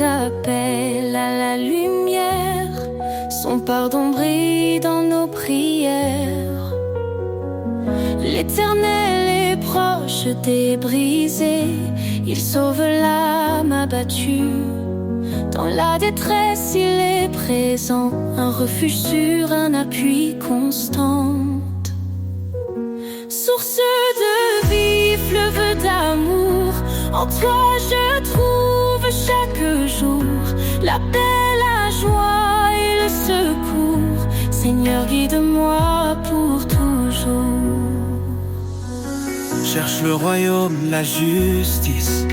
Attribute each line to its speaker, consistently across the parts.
Speaker 1: nous appelle à la lumière. Son pardon brille dans nos prières. L'Éternel est proche des brisés. Il sauve l'âme abattue. Dans la détresse, il est présent. Un refuge sûr, un appui constant. Source de vie, fleuve d'amour, en toi je trouve chaque jour la paix, la joie et le secours. Seigneur, guide-moi pour toujours.
Speaker 2: Cherche le royaume, la justice,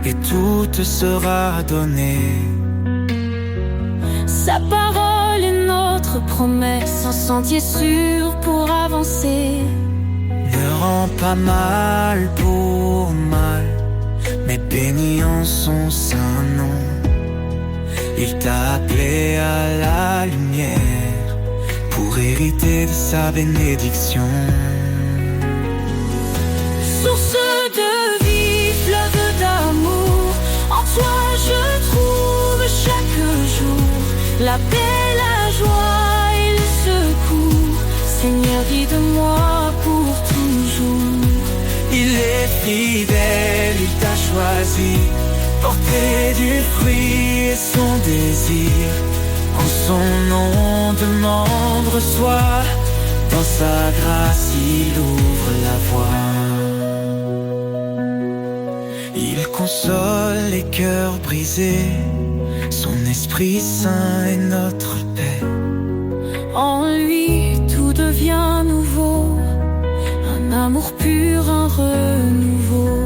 Speaker 2: et tout te sera donné.
Speaker 1: Sa parole est notre promesse, un sentier sûr pour avancer.
Speaker 2: Ne rends pas mal pour mal, mais bénis en son saint nom. Il t'a appelé à la lumière pour hériter de sa bénédiction.
Speaker 1: Source de vie, fleuve d'amour, en toi je trouve chaque jour la paix, la joie et le secours. Seigneur, guide-moi pour toujours.
Speaker 2: Il est fidèle, il t'a choisi, porter du fruit et son désir. En son nom demande, reçoit, dans sa grâce il ouvre la voie. Il console les cœurs brisés, son Esprit Saint est notre paix.
Speaker 1: En lui tout devient nouveau, un amour pur, un renouveau.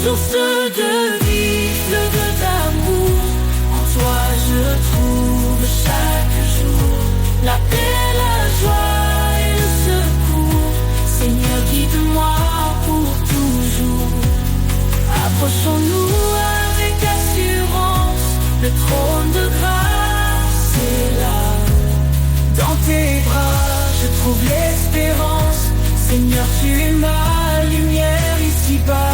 Speaker 1: Source de vie, fleuve d'amour, en toi je trouve chaque jour la paix, la joie et le secours. Seigneur, guide-moi pour toujours. Approchons-nous avec assurance, le trône de grâce est là. Dans tes bras je trouve l'espérance. Seigneur, tu es ma lumière ici-bas.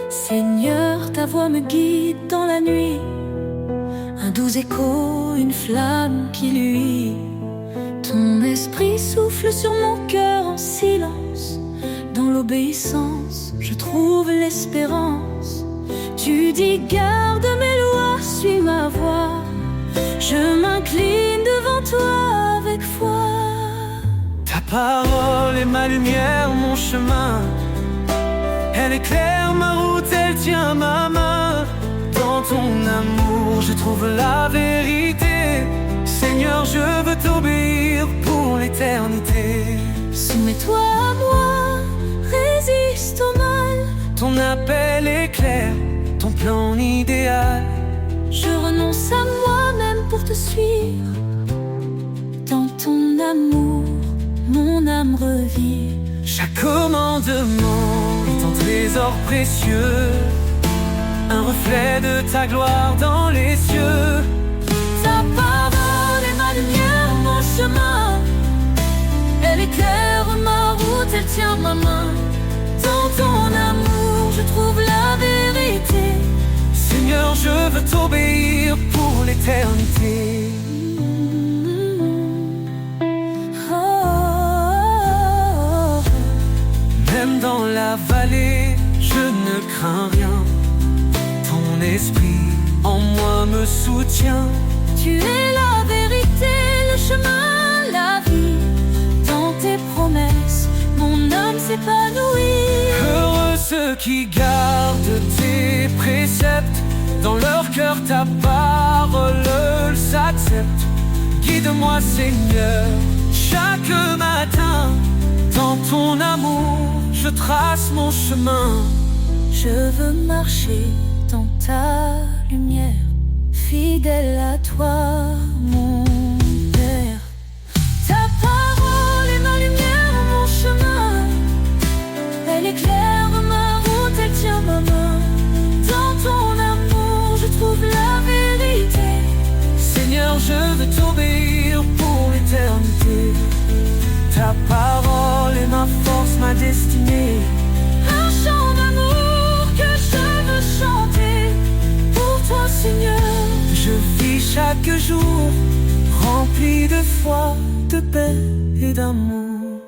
Speaker 1: Seigneur, ta voix me guide dans la nuit, un doux écho, une flamme qui luit. Ton esprit souffle sur mon cœur en silence. Dans l'obéissance, je trouve l'espérance. Tu dis garde mes lois, suis ma voix. Je m'incline devant toi avec foi.
Speaker 2: Ta parole est ma lumière, mon chemin. Elle éclaire ma route, elle tient ma main. Dans ton amour, je trouve la vérité. Seigneur, je veux t'obéir pour l'éternité.
Speaker 1: Soumets-toi à moi, résiste au mal.
Speaker 2: Ton appel est clair, ton plan idéal.
Speaker 1: Je renonce à moi-même pour te suivre. Dans ton amour, mon âme revit.
Speaker 2: Chaque commandement est un trésor précieux, un reflet de ta gloire dans les cieux.
Speaker 1: Ta parole est ma lumière, mon chemin. Elle éclaire ma route, elle tient ma main. Dans ton amour, je trouve la vérité.
Speaker 2: Seigneur, je veux t'obéir pour l'éternité. Même dans la vallée, je ne crains rien. Ton esprit en moi me soutient.
Speaker 1: Tu es la vérité, le chemin, la vie. Dans tes promesses, mon âme s'épanouit.
Speaker 2: Heureux ceux qui gardent tes préceptes. Dans leur cœur ta parole s'accepte. Guide-moi Seigneur, chaque matin. Dans ton amour, je trace mon chemin.
Speaker 1: Je veux marcher dans ta lumière, fidèle à toi, mon Père. Ta parole est ma lumière, mon chemin. Elle éclaire ma route, elle tient ma main. Dans ton amour, je trouve la vérité.
Speaker 2: Seigneur, je veux t'obéir pour l'éternité. Ta parole est ma force, ma destinée.
Speaker 1: Un chant d'amour que je veux chanter pour toi, Seigneur.
Speaker 2: Je vis chaque jour rempli de foi, de paix et d'amour.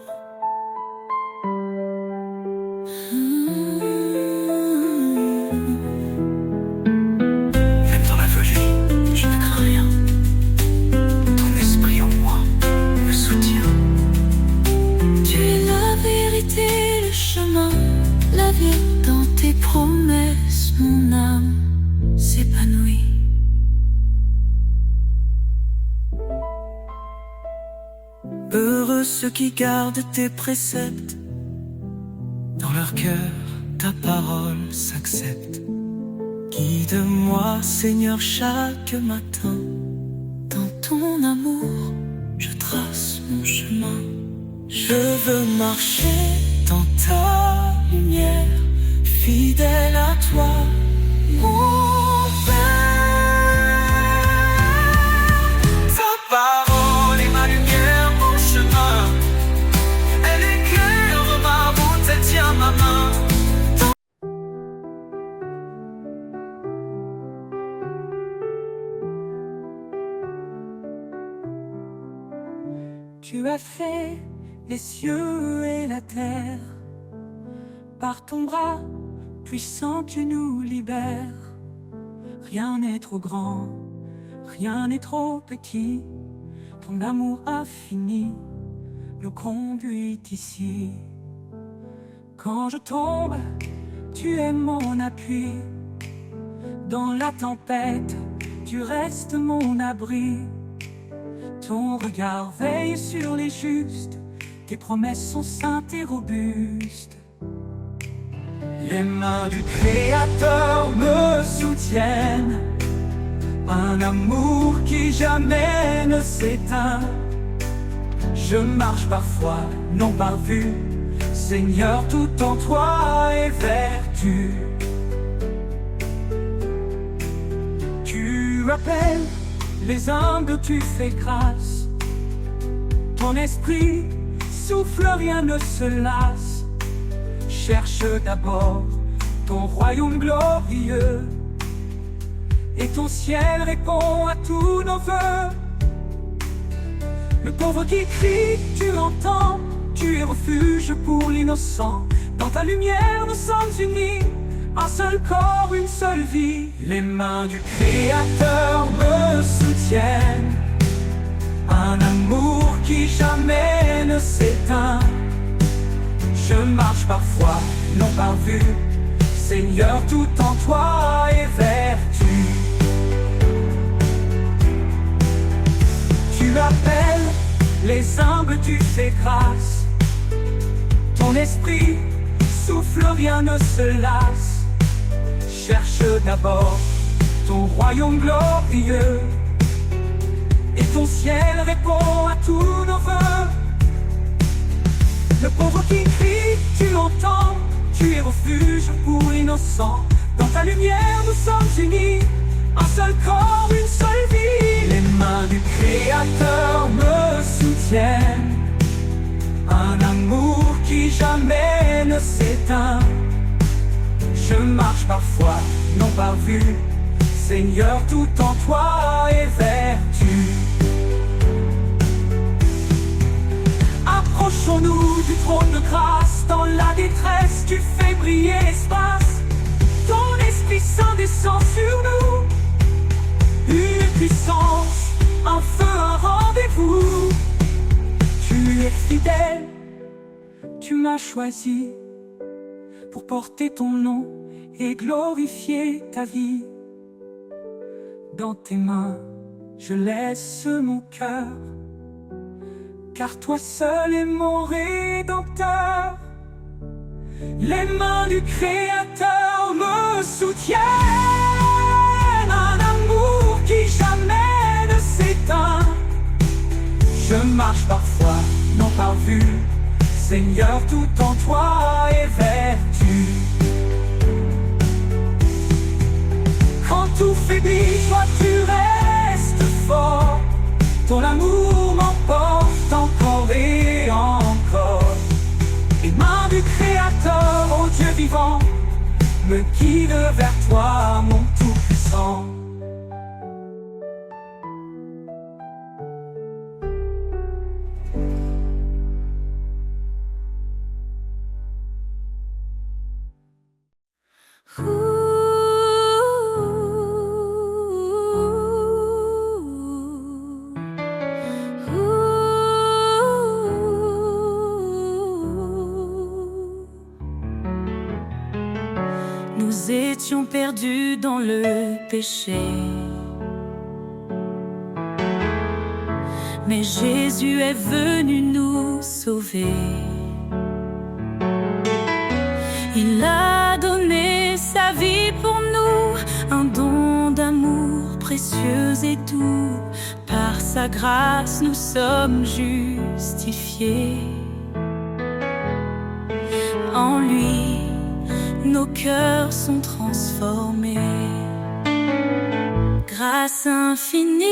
Speaker 2: Même dans l'aveugle, je ne crains rien. Ton esprit en moi me soutient.
Speaker 1: Tu es la vérité, le chemin, la vie. Dans tes promesses, mon âme s'épanouit.
Speaker 2: Heureux ceux qui gardent tes préceptes. Dans leur cœur, ta parole s'accepte. Guide-moi, Seigneur, chaque matin.
Speaker 1: Dans ton amour, je trace mon chemin.
Speaker 2: Je veux marcher dans ta lumière, fidèle à toi, mon Père. Ta parole est ma lumière, mon chemin. Elle éclaire ma route, elle tient ma main.
Speaker 3: Tu as fait les cieux et la terre. Par ton bras puissant tu nous libères. Rien n'est trop grand, rien n'est trop petit. Ton amour infini nous conduit ici. Quand je tombe, tu es mon appui. Dans la tempête, tu restes mon abri. Ton regard veille sur les justes, tes promesses sont saintes et robustes. Les mains du Créateur me soutiennent, un amour qui jamais ne s'éteint. Je marche parfois, non par vue, Seigneur, tout en toi est vertu. Tu appelles les humbles, tu fais grâce. Ton esprit souffle, rien ne se lasse. Cherche d'abord ton royaume glorieux, et ton ciel répond à tous nos vœux. Le pauvre qui crie, tu l'entends. Tu es refuge pour l'innocent. Dans ta lumière nous sommes unis, un seul corps, une seule vie. Les mains du Créateur me soutiennent, un amour qui jamais ne s'éteint. Je marche parfois, non par vue, Seigneur, tout en toi est vertu. Tu appelles les humbles, tu fais grâce. Ton esprit souffle, rien ne se lasse. Cherche d'abord ton royaume glorieux, et ton ciel répond à tous nos vœux. Le pauvre qui crie, tu l'entends. Tu es refuge pour l'innocent. Dans ta lumière nous sommes unis, un seul corps, une seule vie. Les mains du Créateur me soutiennent, un amour qui jamais ne s'éteint. Je marche parfois, non par vue, Seigneur, tout en toi est vertu. Approchons-nous du trône de grâce. Dans la détresse, tu fais briller l'espace. Ton Esprit Saint descend sur nous, une puissance, un feu, un rendez-vous. Tu es fidèle, tu m'as choisi pour porter ton nom et glorifier ta vie. Dans tes mains, je laisse mon cœur, car toi seul est mon rédempteur. Les mains du Créateur me soutiennent, un amour qui jamais ne s'éteint. Je marche parfois, non par vue, Seigneur, tout en toi est vertu. Quand tout faiblit, toi tu restes fort. Ton amour m'emporte encore et encore. Les mains du Créateur, ô Dieu vivant, me guident vers toi, mon Tout-Puissant.
Speaker 1: Nous étions perdus dans le péché, mais Jésus est venu nous sauver. Il a donné sa vie pour nous, un don d'amour précieux et doux. Par sa grâce nous sommes justifiés. En lui, nos cœurs sont transformés. Grâce infinie,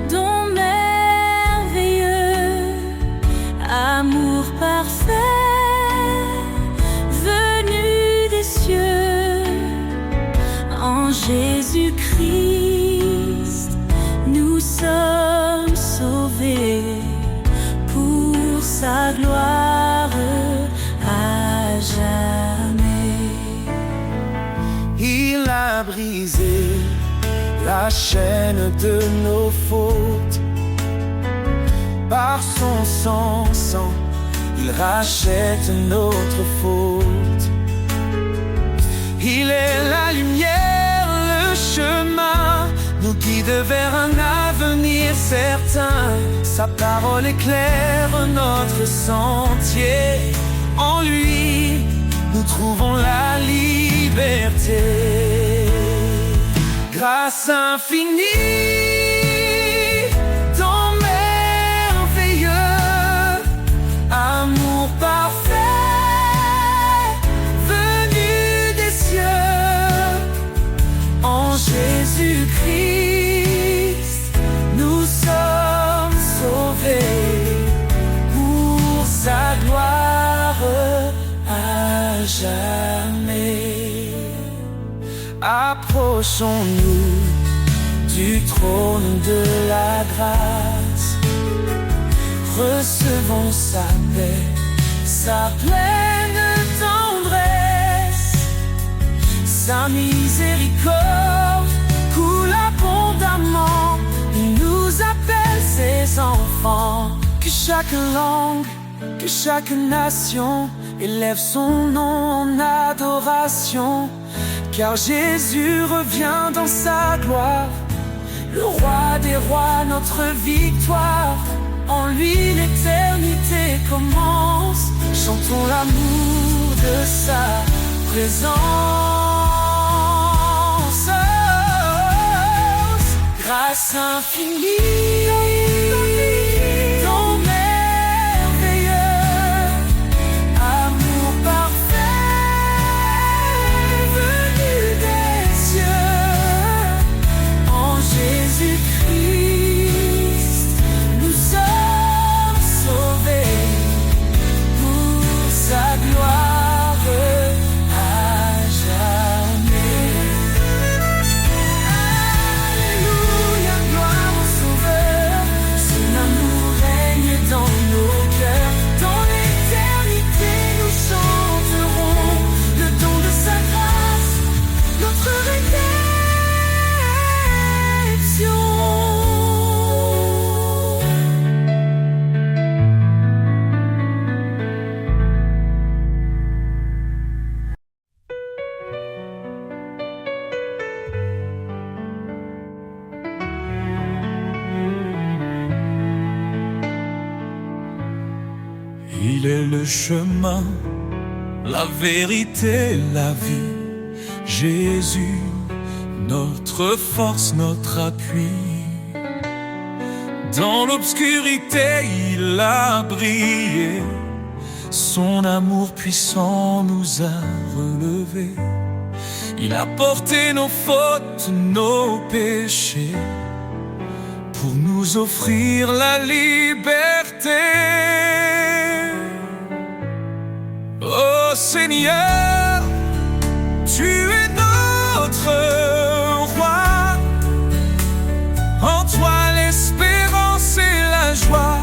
Speaker 1: don merveilleux, amour parfait, venu des cieux. En Jésus-Christ, nous sommes sauvés pour sa gloire à jamais.
Speaker 2: Il a brisé la chaîne de nos fautes. Par son sang, il rachète notre faute. Il est la lumière, le chemin, nous guide vers un avenir certain. Sa parole éclaire notre sentier. En lui, nous trouvons la liberté. Grâce infinie, don merveilleux, amour parfait, venu des cieux. En Jésus-Christ, nous sommes sauvés pour sa gloire à jamais. Approchons-nous du trône de la grâce. Recevons sa paix, sa pleine tendresse. Sa miséricorde coule abondamment. Il nous appelle ses enfants. Que chaque langue, que chaque nation élève son nom en adoration. Car Jésus revient dans sa gloire, le roi des rois, notre victoire. En lui l'éternité commence. Chantons l'amour de sa présence. Grâce infinie, don merveilleux, amour parfait, venu des cieux. En Jésus-Christ, nous sommes sauvés pour sa gloire à jamais. Alléluia, gloire au Sauveur.
Speaker 4: Il est le chemin, la vérité, la vie. Jésus, notre force, notre appui. Dans l'obscurité, il a brillé. Son amour puissant nous a relevés. Il a porté nos fautes, nos péchés, pour nous offrir la liberté. Oh Seigneur, tu es notre roi. En toi l'espérance et la joie.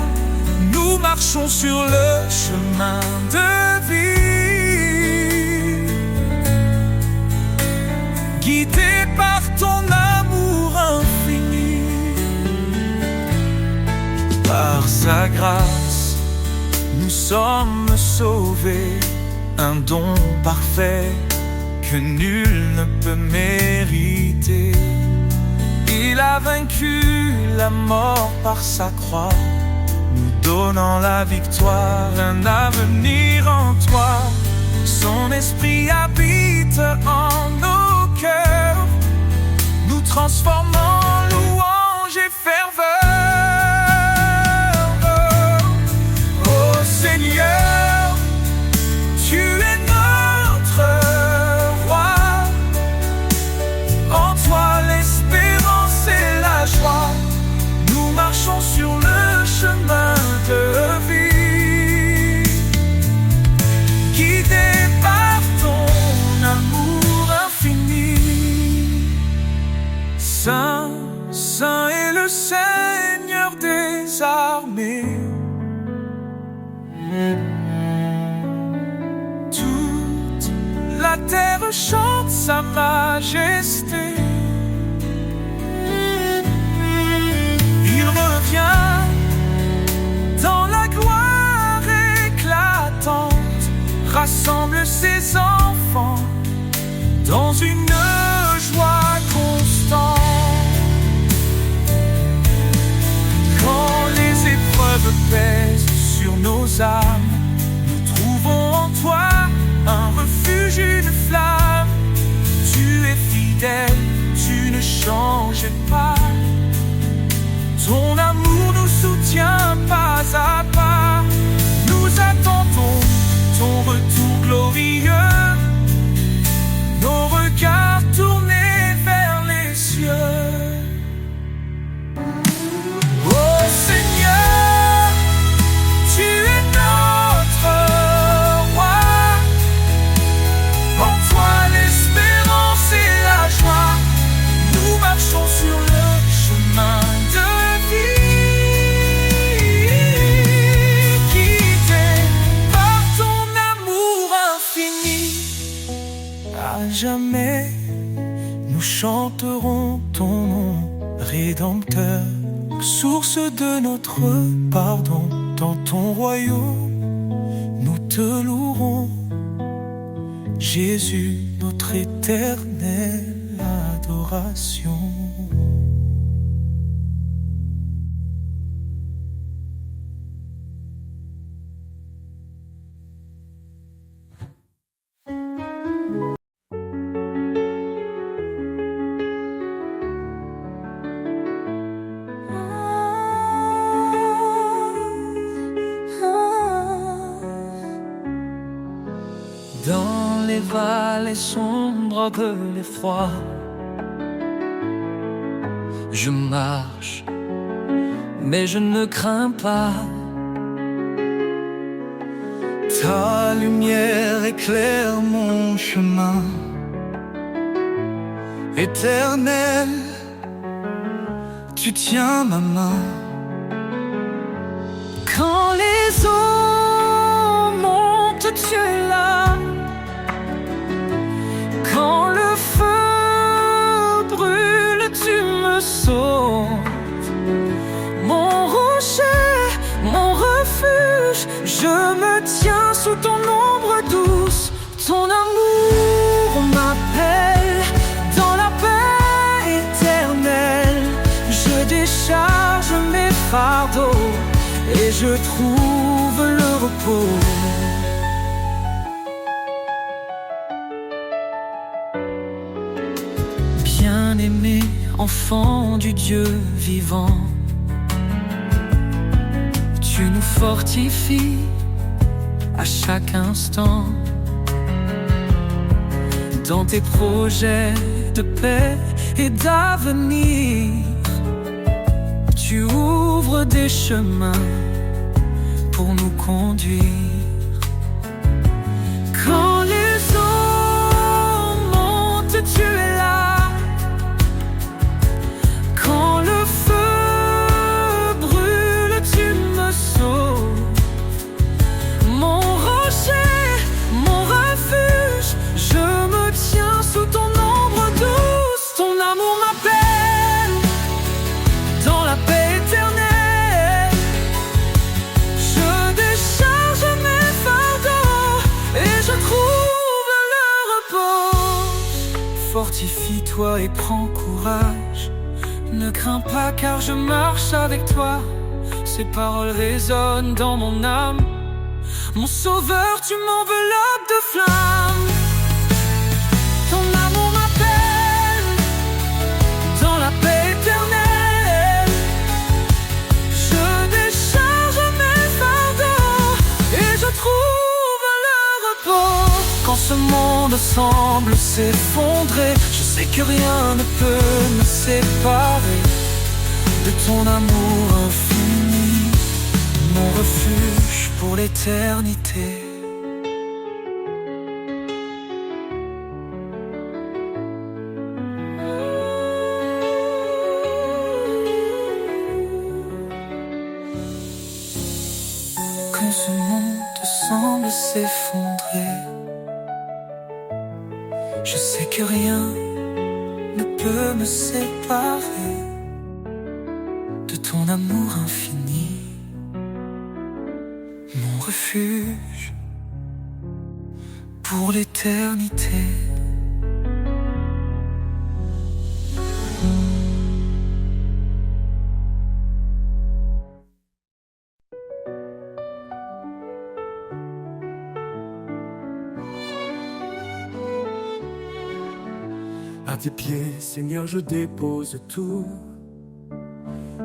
Speaker 4: Nous marchons sur le chemin de vie, guidés par ton amour infini. Par sa grâce, nous sommes sauvés, un don parfait que nul ne peut mériter. Il a vaincu la mort par sa croix, nous donnant la victoire, un avenir en toi. Son esprit habite en nos cœurs, nous transformant en louange et ferveur. Oh Seigneur, tu es notre roi. En toi l'espérance et la joie. Nous marchons sur le chemin de vie, guidés par ton amour infini. Saint, Saint est le Seigneur des armées. Toute la terre chante sa majesté. Il revient dans la gloire éclatante, rassemble ses enfants dans une joie constante. Quand les épreuves pèsent sur nos âmes, nous trouvons en toi un refuge, une flamme. Tu es fidèle, tu ne changes pas. Ton amour nous soutient pas à pas. Nous attendons ton retour glorieux, nos regards tournés vers les cieux. Oh Seigneur, tu es notre roi. En toi l'espérance et la joie. Nous marchons sur le chemin de jamais, nous chanterons ton nom, Rédempteur, source de notre pardon. Dans ton royaume, nous te louerons, Jésus, notre éternelle adoration.
Speaker 2: Dans les vallées sombres de l'effroi, je marche, mais je ne crains pas. Ta lumière éclaire mon chemin. Éternel, tu tiens ma main.
Speaker 1: Quand les eaux montent, tu es là. Quand le feu brûle, tu me sauves. Mon rocher, mon refuge, je me tiens sous ton ombre douce. Ton amour m'appelle dans la paix éternelle. Je décharge mes fardeaux et je trouve le repos.
Speaker 2: enfants du Dieu vivant. Tu nous fortifies à chaque instant dans tes projets de paix et d'avenir. Tu ouvres des chemins pour nous conduire. Quand les eaux montent, tu es là. Quand le feu brûle, tu me sauves. Mon rocher, mon refuge, je me tiens sous ton ombre douce. Ton amour m'appelle dans la paix éternelle. Je décharge mes fardeaux et je trouve le repos. Fortifie-toi et prends courage. Ne crains pas car je marche avec toi. Ces paroles résonnent dans mon âme. Mon sauveur, tu m'enveloppes de flammes. Ton amour m'appelle dans la paix éternelle. Je décharge mes fardeaux et je trouve le repos. Quand ce monde semble s'effondrer, je sais que rien ne peut me séparer de ton amour infini, mon refuge pour l'éternité. Quand ce monde semble s'effondrer, je sais que rien ne peut me séparer de ton amour infini, mon refuge pour l'éternité.
Speaker 4: À tes pieds, Seigneur, je dépose tout.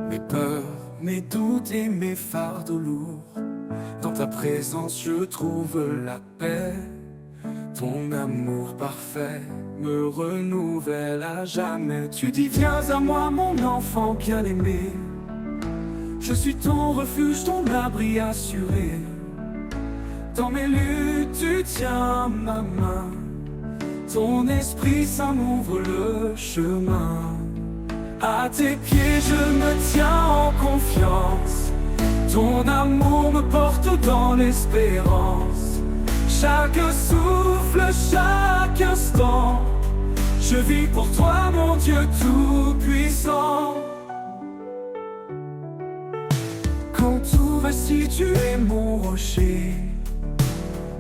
Speaker 4: Mes peurs, mes doutes et mes fardeaux lourds. Dans ta présence, je trouve la paix. Ton amour parfait me renouvelle à jamais. Tu dis, viens à moi, mon enfant bien-aimé. Je suis ton refuge, ton abri assuré. Dans mes luttes, tu tiens ma main. Ton esprit saint m'ouvre le chemin. À tes pieds je me tiens en confiance. Ton amour me porte dans l'espérance. Chaque souffle, chaque instant, je vis pour toi mon Dieu tout-puissant. Quand tout vacille, tu es mon rocher,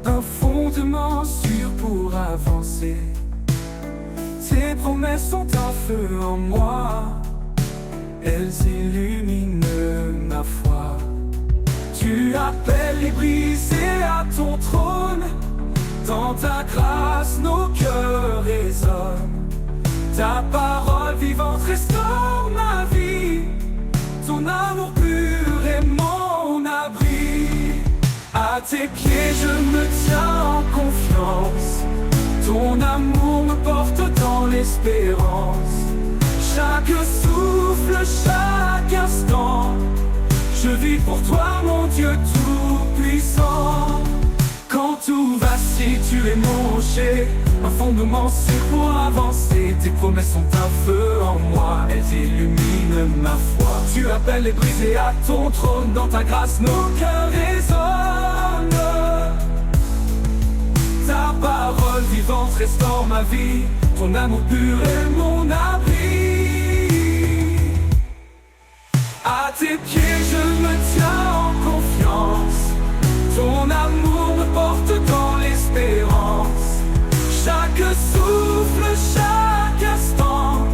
Speaker 4: un fondement sûr pour avancer. Tes promesses sont un feu en moi, elles illuminent ma foi. Tu appelles les brisés à ton trône, dans ta grâce nos cœurs résonnent. Ta parole vivante restaure ma vie, ton amour pur est mon abri. À tes pieds je me tiens en confiance. Ton amour me porte dans l'espérance. Chaque souffle, chaque instant, je vis pour toi mon Dieu tout-puissant. Quand tout vacille, tu es mon rocher, un fondement sûr pour avancer. Tes promesses sont un feu en moi, elles illuminent ma foi. Tu appelles les brisés à ton trône, dans ta grâce nos cœurs résonnent. Ta parole vivante restaure ma vie, ton amour pur est mon abri. À tes pieds je me tiens en confiance. Ton amour me porte dans l'espérance. Chaque souffle, chaque instant,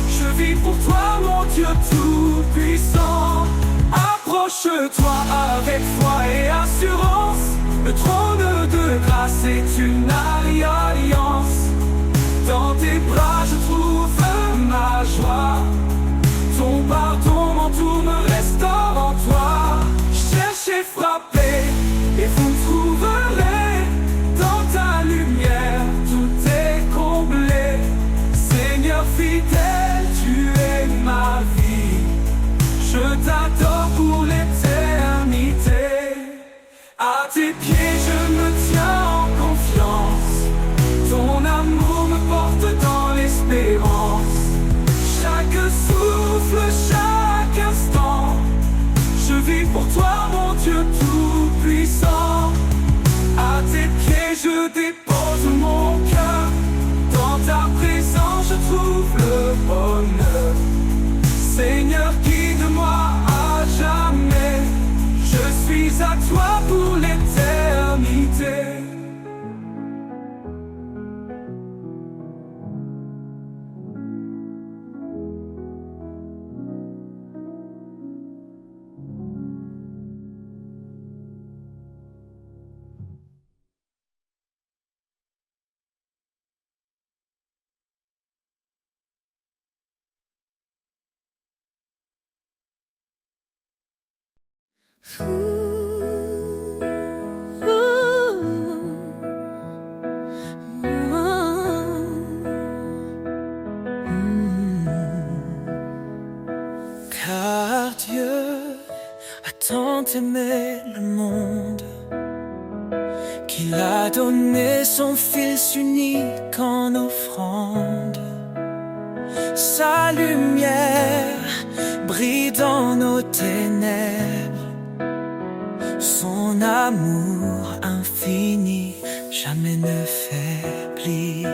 Speaker 4: je vis pour toi mon Dieu tout-puissant. Approche-toi avec foi et assurance. Le trône de grâce est une alliance. Dans tes bras je trouve ma joie. tes pieds je me tiens en confiance. Ton amour me porte dans l'espérance. Chaque souffle, chaque instant, je vis pour toi mon Dieu tout-puissant. À tes pieds je dépose mon cœur. Dans ta présence je trouve le bonheur. Seigneur, guide-moi à jamais. Je suis à toi pour l'éternité.
Speaker 2: Car Dieu a tant aimé le monde qu'il a donné son Fils unique en offrande. Sa lumière brille dans nos ténèbres. Son amour infini jamais ne faiblit.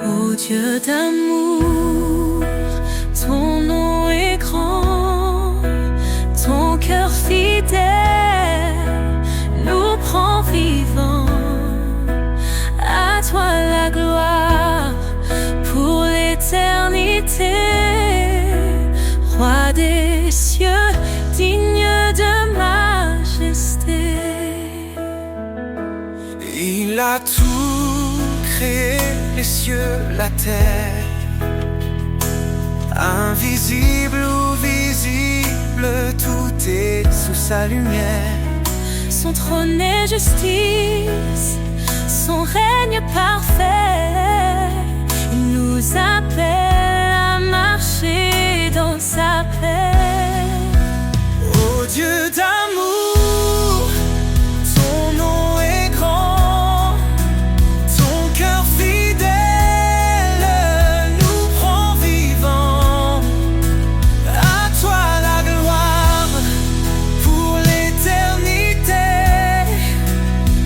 Speaker 1: Ô Dieu d'amour, ton nom est grand, ton cœur fidèle nous prend vivants. À toi la gloire pour l'éternité, Roi des cieux, digne de majesté.
Speaker 2: Il a tout créé, les cieux, la terre, invisible ou visible, tout est sous sa lumière.
Speaker 1: Son trône est justice, son règne parfait. Il nous appelle à marcher dans sa paix.
Speaker 2: Ô Dieu d'amour, ton nom est grand, ton cœur fidèle nous prend vivants. À toi la gloire pour l'éternité,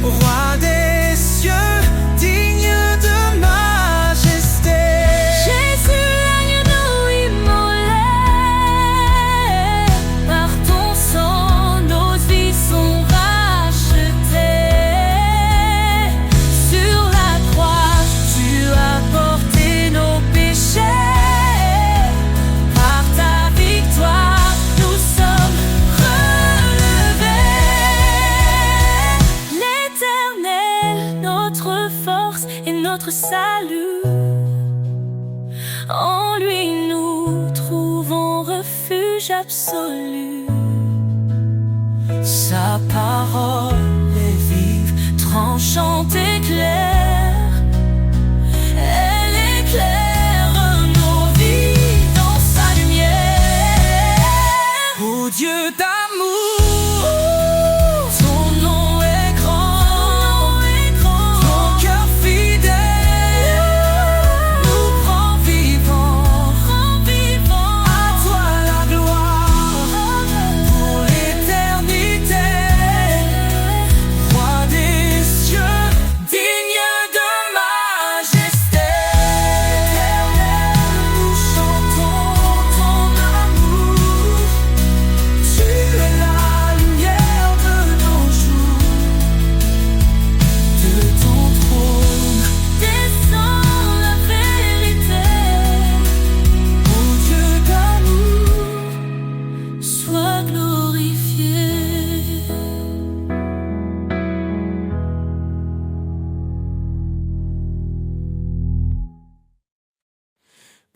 Speaker 2: Roi des cieux, digne de majesté.
Speaker 1: Jésus, l'agneau immolé, par ton sang nos vies sont rachetées. Sur la croix, tu as porté nos péchés. Par ta victoire, nous sommes relevés. L'Éternel, notre force et notre salut. En lui nous trouvons refuge absolu. Sa parole est vive, tranchante et claire. Elle éclaire nos vies dans sa lumière.
Speaker 2: Ô Dieu d'amour, ton nom est grand, ton cœur fidèle nous prend vivants. À toi la gloire pour l'éternité, Roi des cieux, digne de majesté. Nous chantons ton amour. Tu es la lumière de nos jours. De ton trône
Speaker 1: Descends la vérité.
Speaker 2: ô Dieu d'amour.
Speaker 1: Sois glorifié.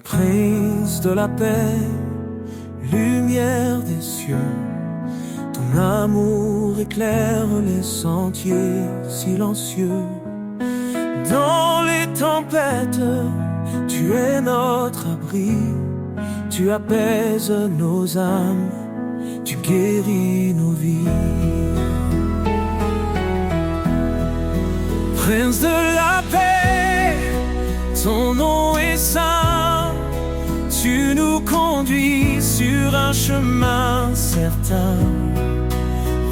Speaker 2: Prince de la paix, lumière des cieux, ton amour éclaire les sentiers silencieux. Dans les tempêtes, tu es notre abri, tu apaises nos âmes, tu guéris nos vies. Prince de la paix, ton nom est saint. Tu nous conduis sur un chemin certain.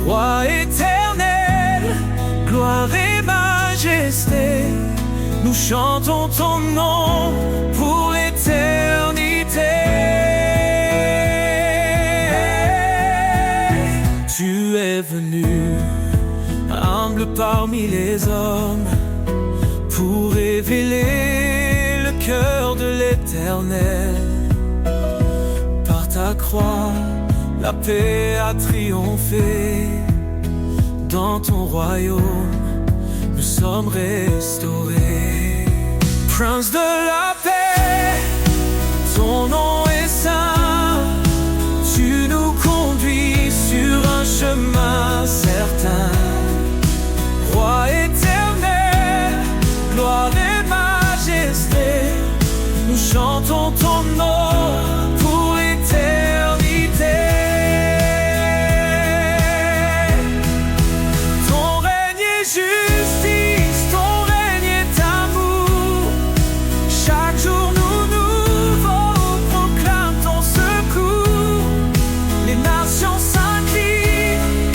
Speaker 2: Roi éternel, gloire et majesté, nous chantons ton nom pour l'éternité. Tu es venu, humble parmi les hommes, pour révéler le cœur de l'Éternel. Par ta croix, la paix a triomphé. Dans ton royaume, nous sommes restaurés. Prince de la paix, ton nom est saint. Tu nous conduis sur un chemin certain. Roi éternel, gloire et majesté, nous chantons ton nom pour l'éternité. Ton règne est justice, ton règne est amour. Chaque jour nouveau proclame ton secours. Les nations s'inclinent,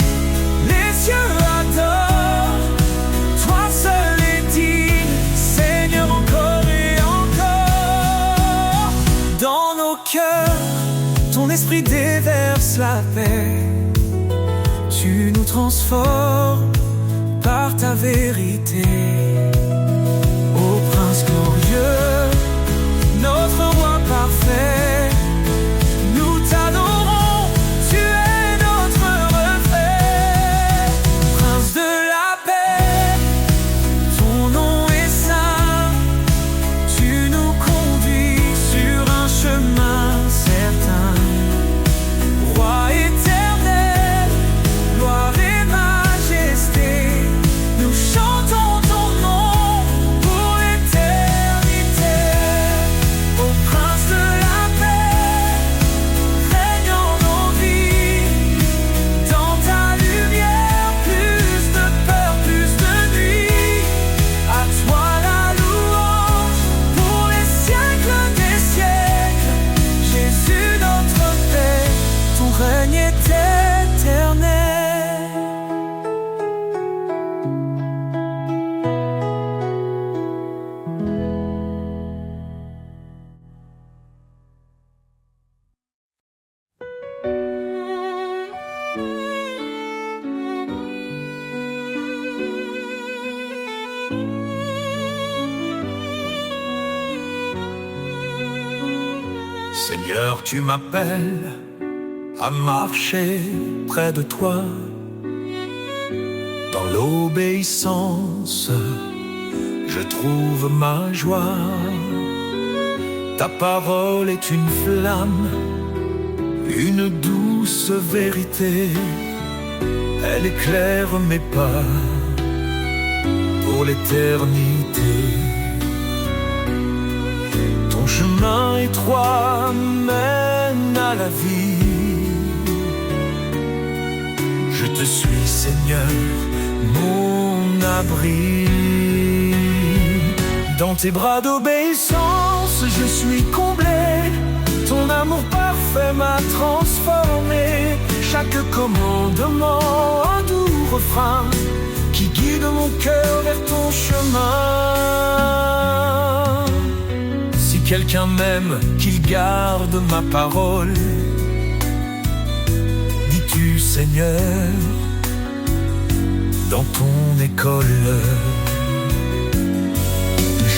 Speaker 2: les cieux adorent. Toi seul es digne, Seigneur, encore et encore. Dans nos cœurs, ton esprit déverse la paix. Tu nous transformes par ta vérité. Ô Prince glorieux, notre roi parfait, nous t'adorons, tu es notre reflet. Prince de la paix, ton nom est saint. Tu nous conduis sur un chemin certain. Roi éternel, gloire et majesté, nous chantons ton nom pour l'éternité. Ô Prince de la paix, règne en nos vies. Dans ta lumière, plus de peur, plus de nuit. À toi la louange pour les siècles des siècles. Jésus notre paix, ton règne est éternel.
Speaker 5: Seigneur, tu m'appelles à marcher près de toi. Dans l'obéissance, je trouve ma joie. Ta parole est une flamme, une douce vérité. Elle éclaire mes pas pour l'éternité. Ton chemin étroit mène à la vie. Je te suis, Seigneur, mon abri. Dans tes bras d'obéissance, je suis comblé. Ton amour parfait m'a transformé. Chaque commandement, un doux refrain qui guide mon cœur vers ton chemin. Si quelqu'un m'aime, qu'il garde ma parole. Dis-tu, Seigneur, dans ton école.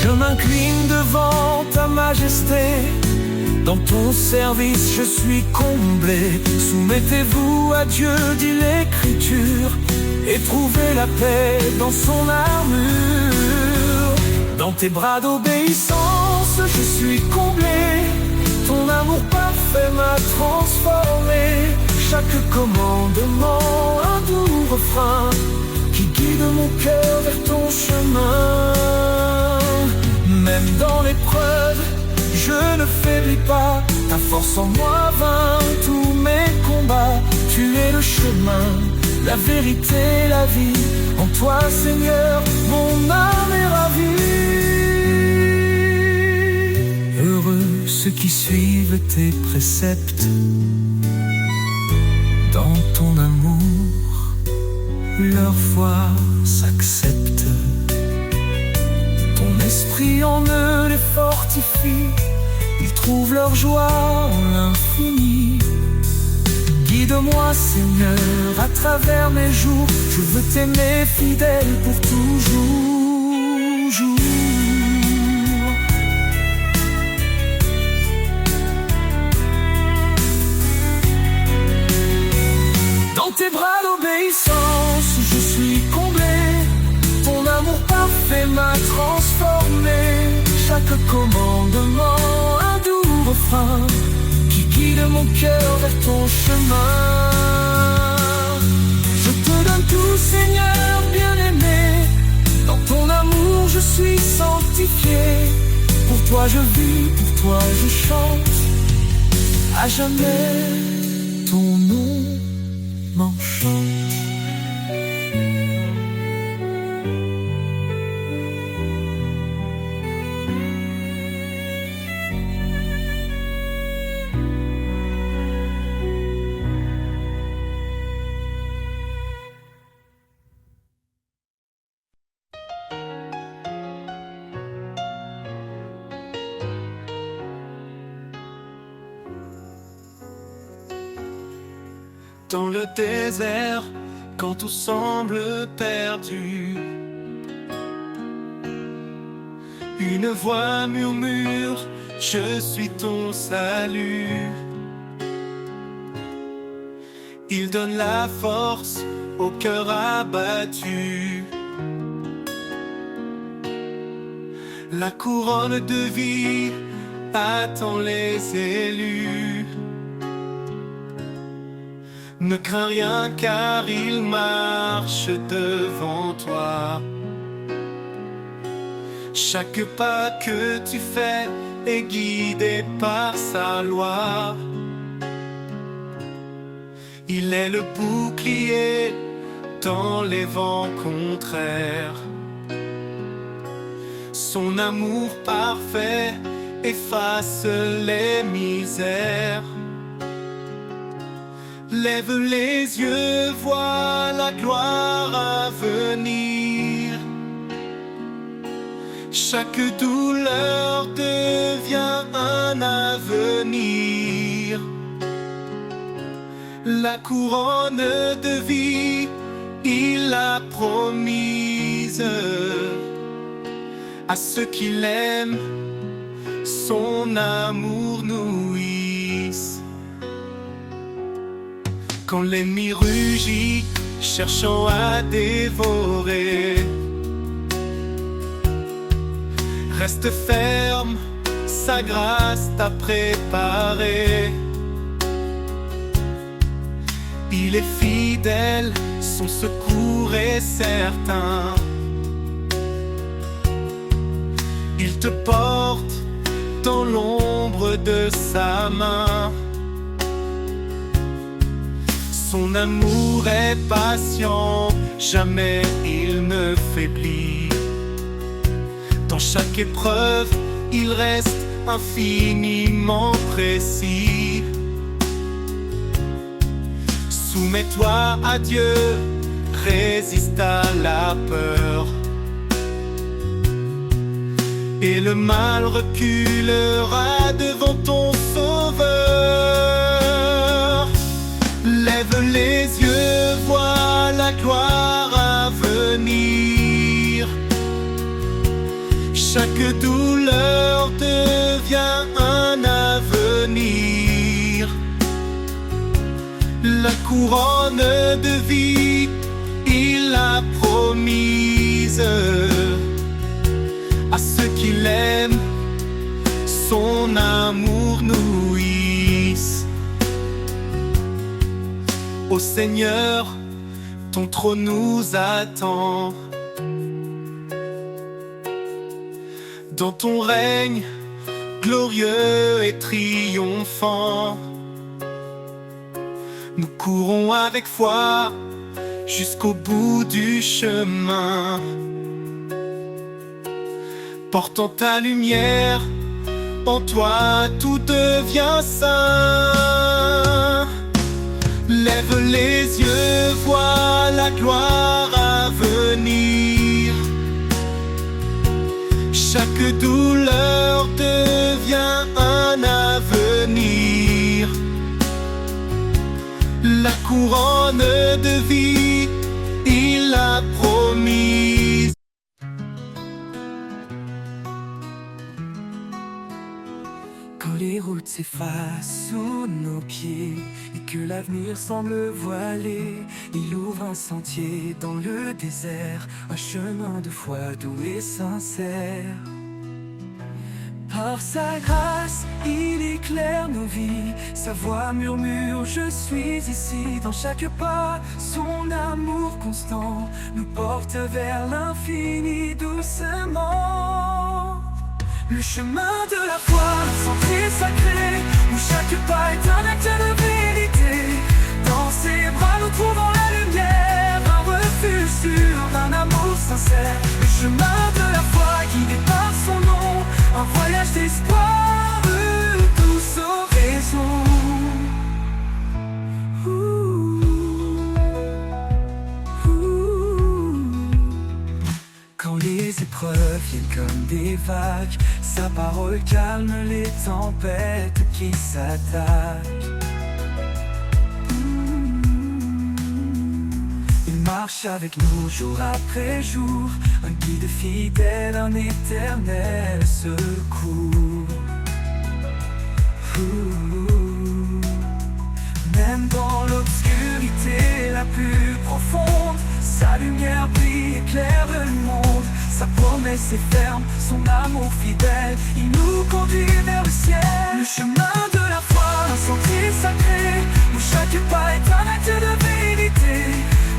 Speaker 5: Je m'incline devant ta majesté. Dans ton service, je suis comblé. Soumettez-vous à Dieu, dit l'Écriture, et trouvez la paix dans son armure. Dans tes bras d'obéissance, je suis comblé. Ton amour parfait m'a transformé. Chaque commandement, un doux refrain qui guide mon cœur vers ton chemin. Même dans l'épreuve, je ne faiblis pas. Ta force en moi vainc tous mes combats. Tu es le chemin, la vérité, la vie. En toi, Seigneur, mon âme est ravie. Heureux ceux qui suivent tes préceptes. Dans ton amour, leur foi s'accepte. Ton esprit en eux les fortifie. Ils trouvent leur joie en l'infini. Guide-moi, Seigneur, à travers mes jours. Je veux t'aimer fidèle pour toujours. Dans tes bras d'obéissance, je suis comblé. Ton amour parfait m'a transformé. Chaque commandement, un doux refrain qui guide mon cœur vers ton chemin. Je te donne tout, Seigneur bien-aimé. Dans ton amour, je suis sanctifié. Pour toi je vis, pour toi je chante. À jamais, ton nom m'enchante.
Speaker 2: Dans le désert, quand tout semble perdu, une voix murmure, je suis ton salut. Il donne la force au cœur abattu. La couronne de vie attend les élus. Ne crains rien car il marche devant toi. Chaque pas que tu fais est guidé par sa loi. Il est le bouclier dans les vents contraires. Son amour parfait efface les misères. Lève les yeux, vois la gloire à venir. Chaque douleur devient un avenir. La couronne de vie, il l'a promise. À ceux qui l'aiment, son amour nourrisse. Quand l'ennemi rugit, cherchant à dévorer, reste ferme, sa grâce t'a préparé. Il est fidèle, son secours est certain. Il te porte dans l'ombre de sa main. Son amour est patient, jamais il ne faiblit. Dans chaque épreuve, il reste infiniment précis. Soumets-toi à Dieu, résiste à la peur. Et le mal reculera devant ton Sauveur. Lève les yeux, vois la gloire à venir. Chaque douleur devient un avenir. La couronne de vie, il l'a promise. À ceux qui l'aiment, son amour nourrisse. Ô Seigneur, ton trône nous attend. Dans ton règne, glorieux et triomphant, nous courons avec foi
Speaker 4: jusqu'au bout du chemin. Portant ta lumière, en toi tout devient saint. Lève les yeux, vois la gloire à venir. Chaque douleur devient un avenir. La couronne de vie, il l'a promise.
Speaker 3: Quand les routes s'effacent sous nos pieds et que l'avenir semble voilé, il ouvre un sentier dans le désert, un chemin de foi doux et sincère. Par sa grâce, il éclaire nos vies, sa voix murmure, je suis ici. Dans chaque pas, son amour constant nous porte vers l'infini doucement. Le chemin de la foi, un sentier sacré, où chaque pas est un acte de vérité. Dans ses bras nous trouvons la lumière, un refuge sûr, un amour sincère. Le chemin de la foi guidé par son nom, un voyage d'espoir, douce oraison. Quand les épreuves viennent comme des vagues, sa parole calme les tempêtes qui s'attaquent. Il marche avec nous jour après jour, un guide fidèle, un éternel secours. Même dans l'obscurité la plus profonde, sa lumière brille, éclaire le monde. Sa promesse est ferme, son amour fidèle, il nous conduit vers le ciel. Le chemin de la foi, un sentier sacré, où chaque pas est un acte de vérité.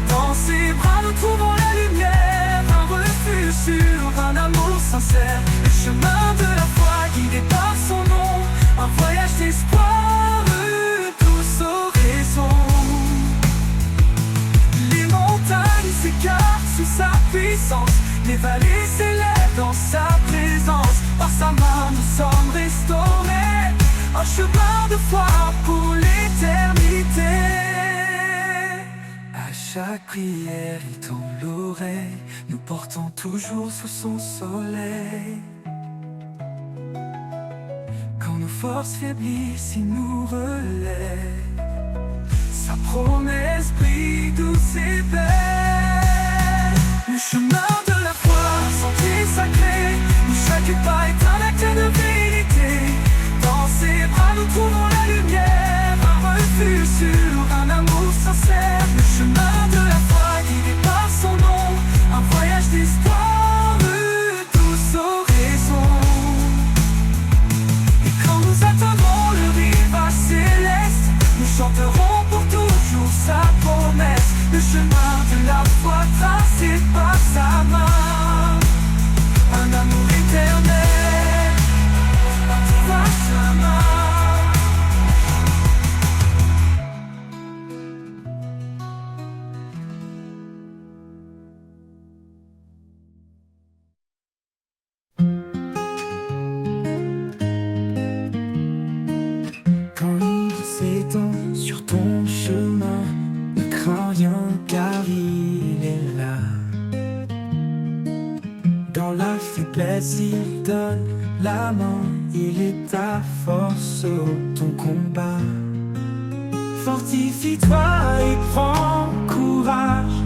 Speaker 3: Dans ses bras nous trouvons la lumière, un refuge sûr, un amour sincère. Le chemin de la foi guidé par son nom, un voyage d'espoir, douce oraison. Les montagnes s'écartent sous sa puissance, les vallées s'élèvent dans sa présence. Par sa main nous sommes restaurés, un chemin de foi pour l'éternité. À chaque prière il tend l'oreille, nous portant toujours sous son soleil. Quand nos forces faiblissent, il nous relève. Sa promesse brille douce et belle. Le chemin de la foi, un sentier sacré, où chaque pas est un acte de vérité. Dans ses bras nous trouvons la lumière, un refuge sûr, un amour sincère. Le chemin de la foi guidé par son nom, un voyage d'espoir, douce oraison. Et quand nous atteindrons le rivage céleste, nous chanterons pour toujours sa promesse. Le chemin de la foi tracé par sa main, un amour éternel, un droit chemin. Quand il s'étend sur ton chemin, ne crains rien car il est là. Dans la faiblesse il donne la main, il est ta force au ton combat. Fortifie-toi et prends courage,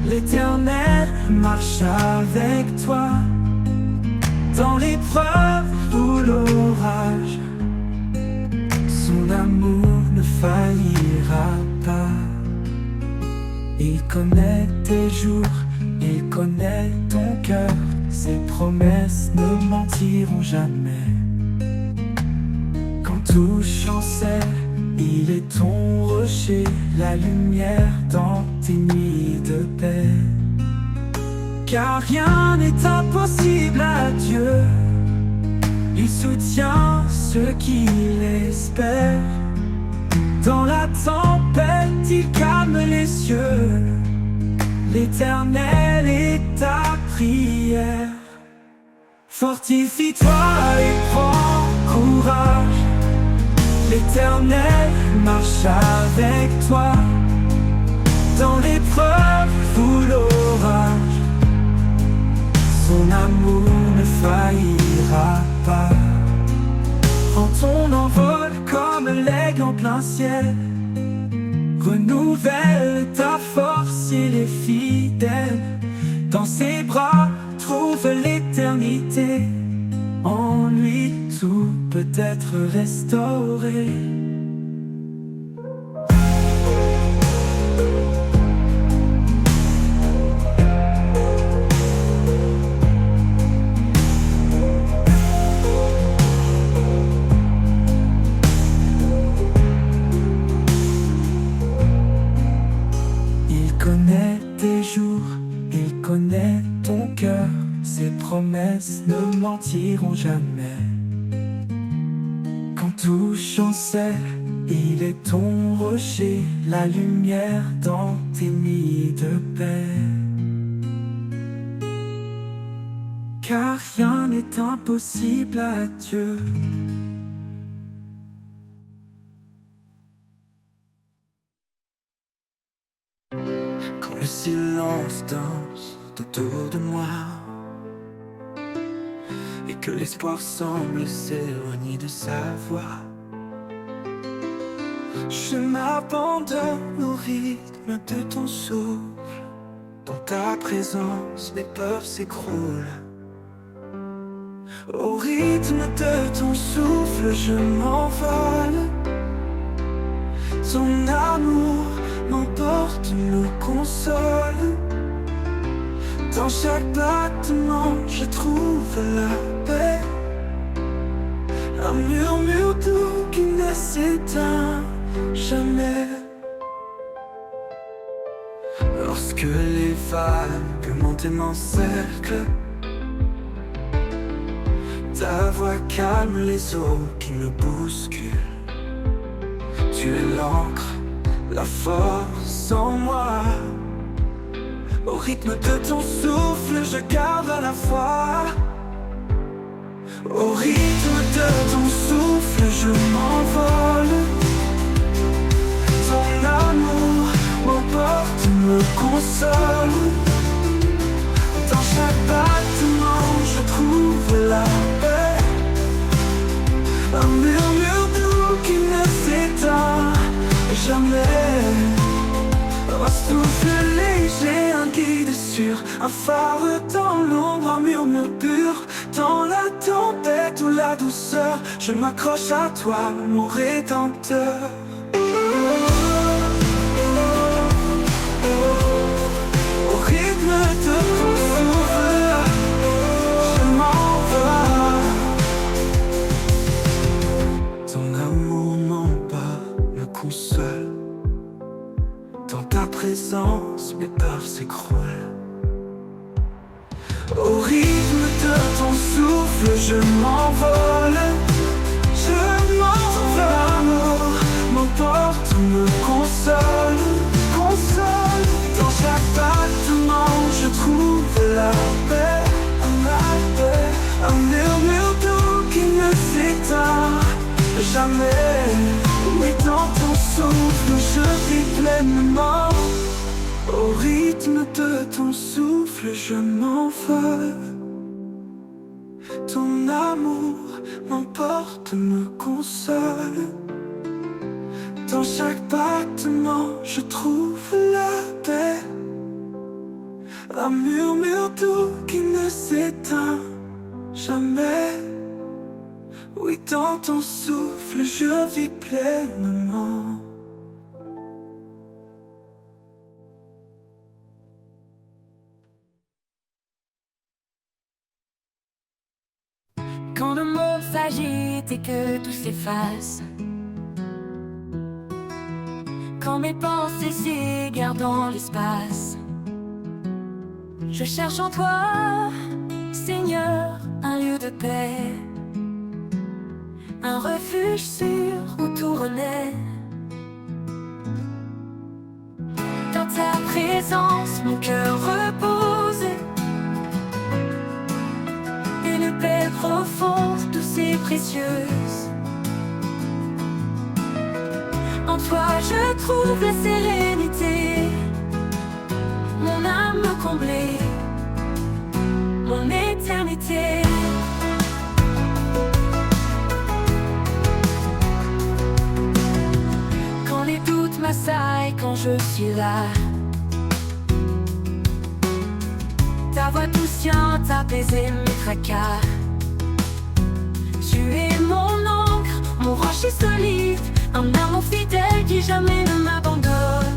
Speaker 3: l'Éternel marche avec toi. Dans l'épreuve ou l'orage, son amour ne faillira pas. Il connaît tes jours, il connaît ton cœur, ses promesses ne mentiront jamais. Quand tout chancelle, il est ton rocher, la lumière dans tes nuits de paix. Car rien n'est impossible à Dieu, il soutient ceux qui l'espèrent. Dans la tempête il calme les cieux. L'Éternel est ta prière. Fortifie-toi et prends courage. L'Éternel marche avec toi dans l'épreuve ou l'orage. Son amour ne faillira pas. Prends ton envol comme l'aigle en plein ciel. Renouvelle ta force, il est fidèle. Dans ses bras, trouve l'éternité. En lui, tout peut être restauré. Il connaît tes jours, il connaît ton cœur. Ses promesses ne mentiront jamais. Quand tout chancelle, il est ton rocher, la lumière dans tes nuits de paix. Car rien n'est impossible à Dieu.
Speaker 2: Quand le silence danse autour de moi et que l'espoir semble s'éloigner de sa voix, je m'abandonne au rythme de ton souffle. Dans ta présence, mes peurs s'écroulent. Au rythme de ton souffle, je m'envole. Ton amour m'emporte, me console. Dans chaque battement, je trouve la paix. Un murmure doux qui ne s'éteint jamais. Lorsque les vagues montent et m'encerclent, ta voix calme les eaux qui me bousculent. Tu es l'encre, la force en moi. Au rythme de ton souffle, je garde la foi. Au rythme de ton souffle, je m'envole. Ton amour m'emporte, me console. Dans chaque battement, je trouve la paix. Un murmure doux qui ne s'éteint jamais. Un souffle léger, un guide sûr, un phare dans l'ombre, un murmure pur. Dans la tempête ou la douceur, je m'accroche à toi, mon rédempteur. Au rythme de ton souffle, je m'envole. Ton amour m'emporte, me console. Dans ta présence, mes peurs s'écroulent. Au rythme de ton souffle, je m'envole. Je m'envole. L'amour m'emporte, me console. Console. Dans chaque battement, je trouve la paix. Un murmure doux qui ne s'éteint jamais. Oui, dans ton souffle, je vis pleinement. Au rythme de ton souffle, je m'envole. Ton amour m'emporte, me console. Dans chaque battement, je trouve la paix. Un murmure doux qui ne s'éteint jamais. Oui, dans ton souffle, je vis pleinement.
Speaker 1: Quand le monde s'agite et que tout s'efface, quand mes pensées s'égarent dans l'espace, je cherche en toi, Seigneur, un lieu de paix, un refuge sûr où tout renaît.
Speaker 3: mon cœur repose. Une paix profonde, douce et précieuse. En toi je trouve la sérénité, mon âme comblée, mon éternité. Quand les doutes m'assaillent, quand je suis là, ta voix douciante apaiser mes tracas. Tu es mon encre, mon rocher solide, un amour fidèle qui jamais ne m'abandonne.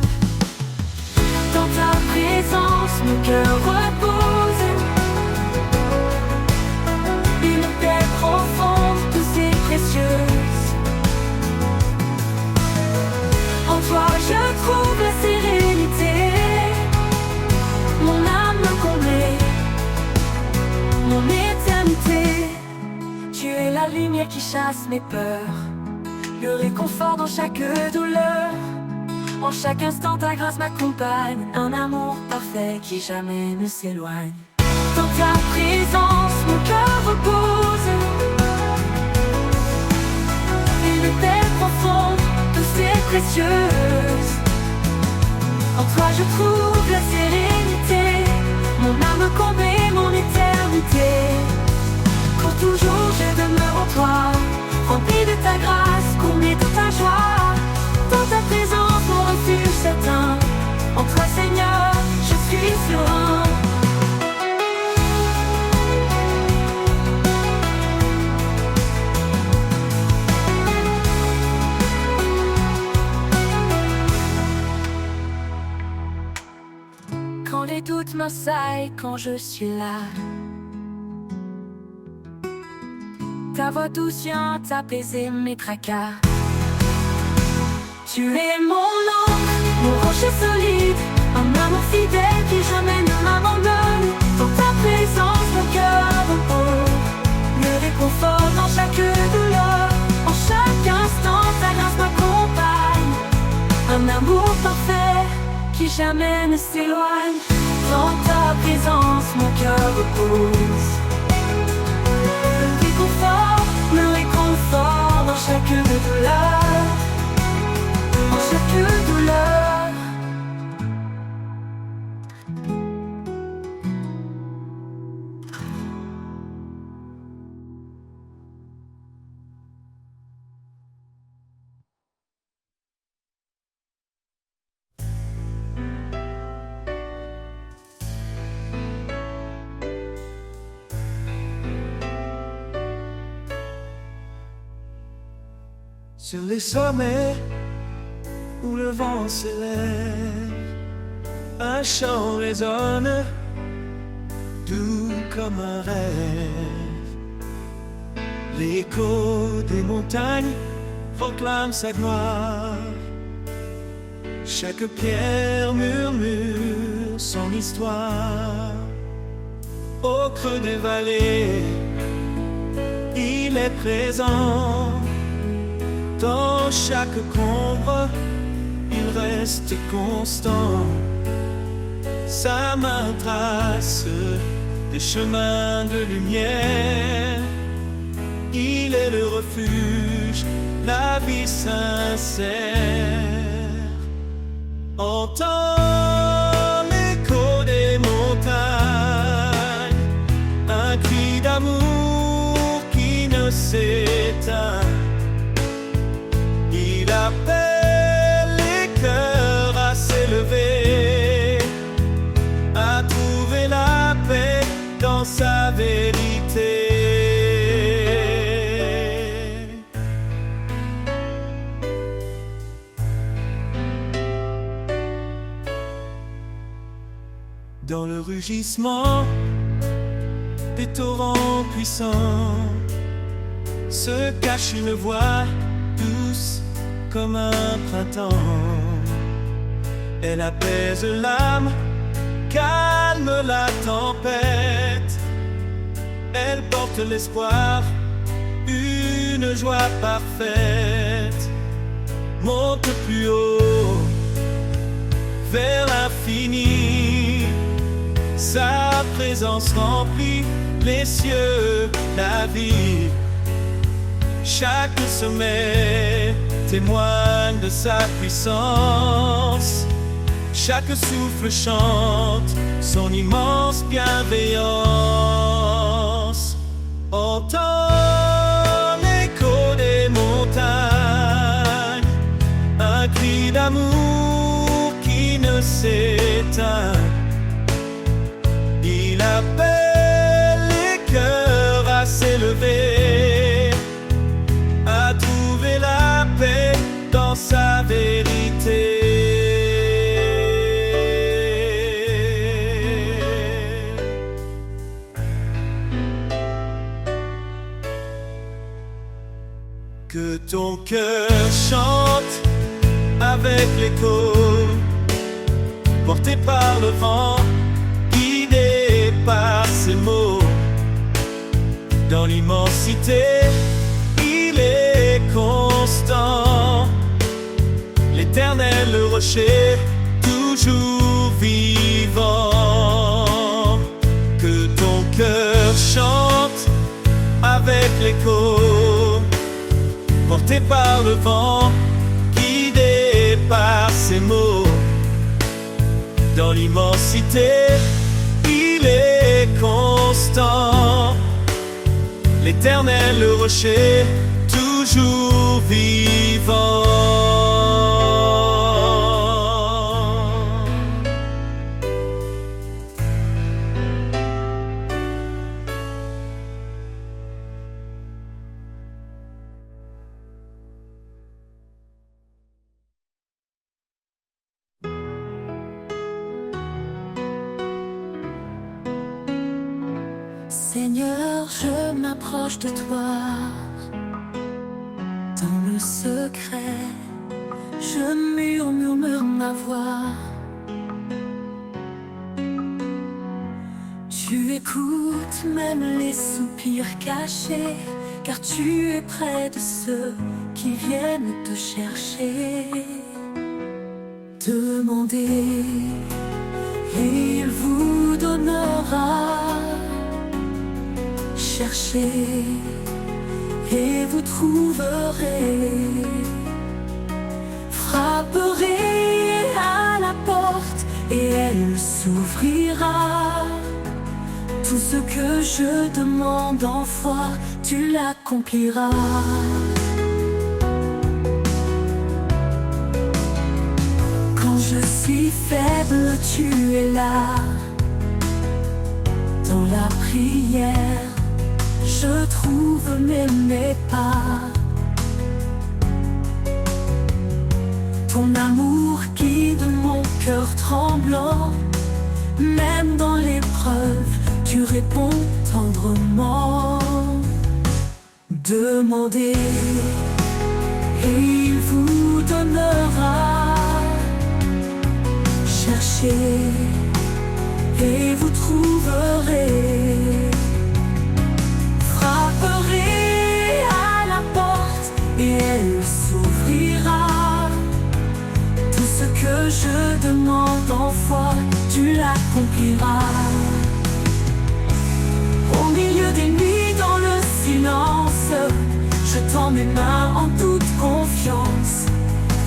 Speaker 3: Dans ta présence, mon cœur repose. Une paix profonde, douce et précieuse. En toi je trouve la sérénité, mon âme comblée, mon éternité. Tu es la lumière qui chasse mes peurs, le réconfort dans chaque douleur. En chaque instant ta grâce m'accompagne, un amour parfait qui jamais ne s'éloigne. Dans ta présence mon cœur repose. Une paix profonde, douce et précieuse. En toi je trouve la sérénité, mon âme comblée, mon éternité. Pour toujours je demeure en toi, rempli de ta grâce, comblé de ta joie. Dans ta présence mon refuge certain, en toi Seigneur je suis serein. Quand les doutes m'assaillent, quand je suis là, ta voix douce vient apaiser mes tracas. Tu es mon encre, mon rocher solide, un amour fidèle qui jamais ne m'abandonne. Dans ta présence mon cœur repose, le réconfort dans chaque douleur. En chaque instant ta grâce m'accompagne, un amour parfait qui jamais ne s'éloigne. Dans ta présence mon cœur repose, le réconfort dans chaque douleur, dans chaque douleur.
Speaker 5: Sur les sommets où le vent s'élève, un chant résonne, doux comme un rêve. L'écho des montagnes proclame sa gloire. Chaque pierre murmure son histoire. Au creux des vallées, il est présent. Dans chaque ombre, il reste constant. Sa main trace des chemins de lumière. Il est le refuge, la vie sincère. Entends l'écho des montagnes, un cri d'amour qui ne s'éteint. Il appelle les cœurs à s'élever, à trouver la paix dans sa vérité. Dans le rugissement des torrents puissants se cache une voix douce comme un printemps. Elle apaise l'âme, calme la tempête. Elle porte l'espoir, une joie parfaite. Monte plus haut, vers l'infini. sa présence remplit les cieux, la vie. Chaque sommet témoigne de sa puissance. Chaque souffle chante son immense bienveillance. Entends l'écho des montagnes, un cri d'amour qui ne s'éteint. Il appelle les cœurs à s'élever, à trouver la paix dans sa vérité. Que ton cœur chante avec l'écho, porté par le vent, guidé par ses mots. Dans l'immensité, il est constant, l'éternel, le rocher, toujours vivant. Que ton cœur chante avec l'écho, porté par le vent, guidé par ses mots. Dans l'immensité, il est constant, l'éternel, le rocher, toujours vivant.
Speaker 1: Seigneur, je m'approche de toi. Dans le secret, je murmure ma voix. Tu écoutes même les soupirs cachés, car tu es près de ceux qui viennent te chercher. Demandez, et il vous donnera. Cherchez et vous trouverez. Frapperez à la porte et elle s'ouvrira. Tout ce que je demande en foi, tu l'accompliras. Quand je suis faible, tu es là. Dans la prière, je trouve mes pas. Ton amour guide mon cœur tremblant. Même dans l'épreuve, tu réponds tendrement. Demandez et il vous donnera. Cherchez et vous trouverez. Frapperez à la porte et elle s'ouvrira. Tout ce que je demande en foi, tu l'accompliras. Au milieu des nuits, dans le silence, je tends mes mains en toute confiance.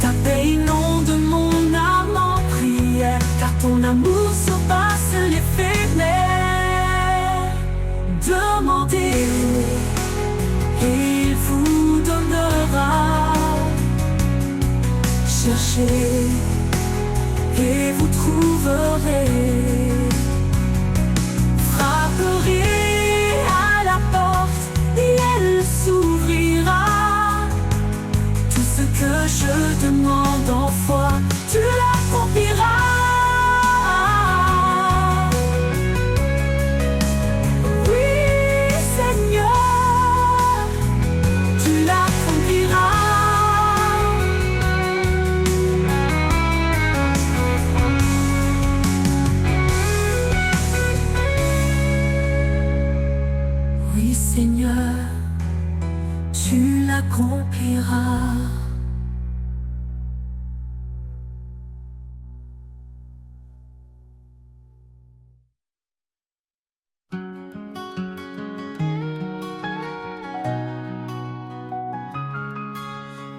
Speaker 1: Ta paix inonde mon âme en prière, car ton amour surpasse l'éphémère. Demandez et il vous donnera. Cherchez et vous trouverez. Frapperez à la porte et elle s'ouvrira. Tout ce que je demande en foi, tu l'accompliras.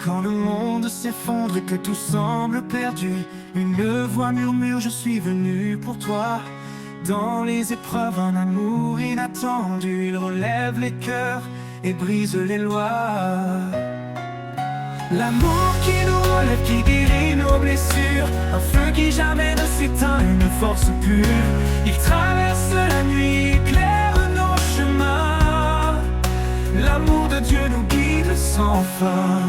Speaker 2: Quand le monde s'effondre et que tout semble perdu, une voix murmure: je suis venu pour toi. Dans les épreuves, un amour inattendu, il relève les cœurs et brise les lois. L'amour qui nous relève, qui guérit nos blessures, un feu qui jamais ne s'éteint, une force pure. Il traverse la nuit, éclaire nos chemins. L'amour de Dieu nous guide sans fin.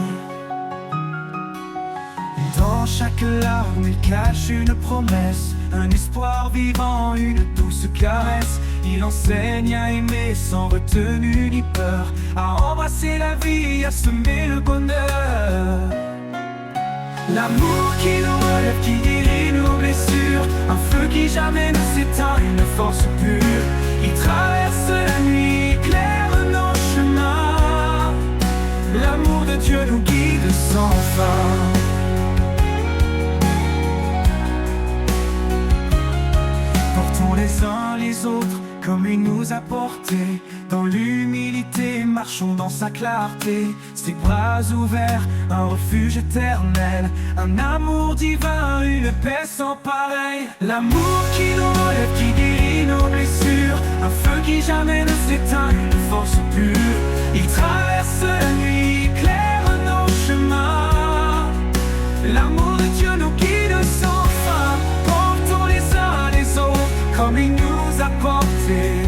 Speaker 2: Dans chaque larme, il cache une promesse, un espoir vivant, une douce caresse. Il enseigne à aimer sans retenue ni peur, à embrasser la vie, à semer le bonheur. L'amour qui nous relève, qui guérit nos blessures, un feu qui jamais ne s'éteint, une force pure. Il traverse la nuit, éclaire nos chemins. L'amour de Dieu nous guide sans fin. Portons les uns les autres comme il nous a portés. Dans l'humilité, marchons dans sa clarté. Ses bras ouverts, un refuge éternel, un amour divin, une paix sans pareil. L'amour qui nous relève, qui guérit nos blessures, un feu qui jamais ne s'éteint, une force pure. Il traverse la nuit, éclaire nos chemins. L'amour de Dieu nous guide sans fin. Portons les uns les autres comme il nous a portés.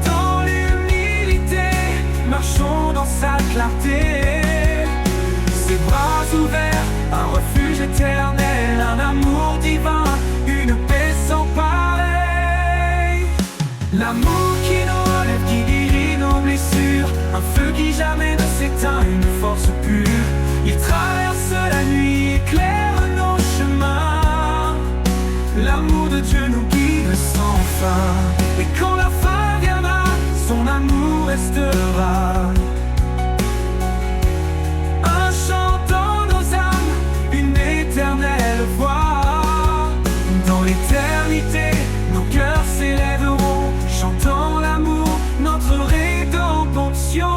Speaker 2: Dans l'humilité, marchons dans sa clarté. Ses bras ouverts, un refuge éternel, un amour divin, une paix sans pareil. L'amour qui nous relève, qui guérit nos blessures, un feu qui jamais ne s'éteint, une force pure. Il traverse la nuit, éclaire nos chemins. L'amour de Dieu nous guide sans fin. Et quand la fin viendra, son amour restera. Un chant dans nos âmes, une éternelle voix. Dans l'éternité, nos cœurs s'élèveront, chantant l'amour, notre rédemption.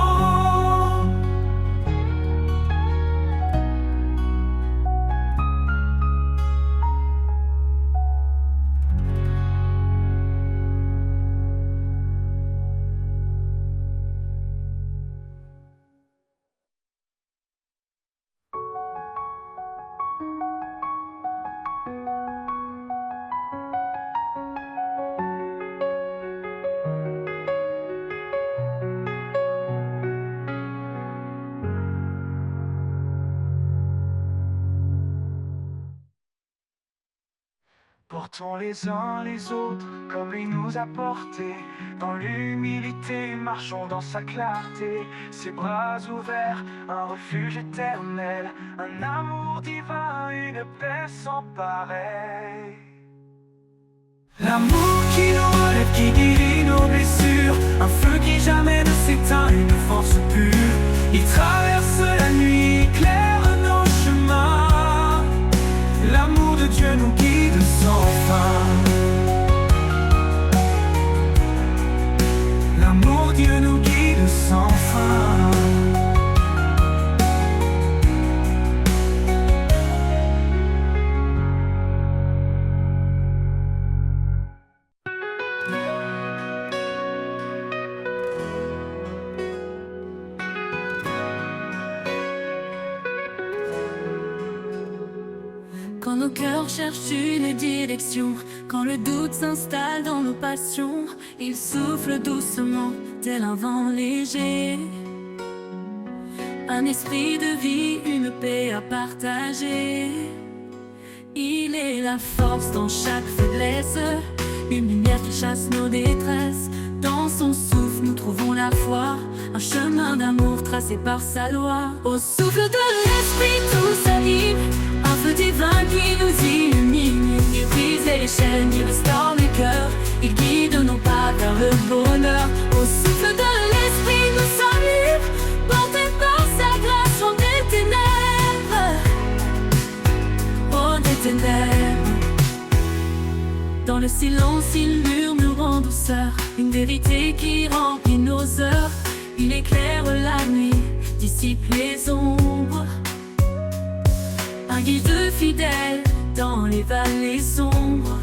Speaker 2: Portons les uns les autres comme il nous a portés. Dans l'humilité, marchons dans sa clarté. Ses bras ouverts, un refuge éternel, un amour divin, une paix sans pareil. L'amour qui nous relève, qui guérit nos blessures, un feu qui jamais ne s'éteint, une force pure. Il traverse la nuit, éclaire nos chemins. L'amour de Dieu nous guide sans fin. L'amour de Dieu nous guide sans fin.
Speaker 1: Quand nos cœurs cherchent une direction, quand le doute s'installe dans nos passions, il souffle doucement, tel un vent léger. Un esprit de vie, une paix à partager. Il est la force dans chaque faiblesse, une lumière qui chasse nos détresses. Dans son souffle, nous trouvons la foi, un chemin d'amour tracé par sa loi. Au souffle de l'esprit, tout s'anime, un feu divin qui nous illumine. Il brise les chaînes, il restaure les cœurs, il guide nos pas vers le bonheur. Au souffle de l'esprit, nous sommes libres, portés par sa grâce, hors des ténèbres, hors des ténèbres. Dans le silence, il murmure en douceur une vérité qui remplit nos heures. Il éclaire la nuit, dissipe les ombres. Un guide fidèle dans les vallées sombres.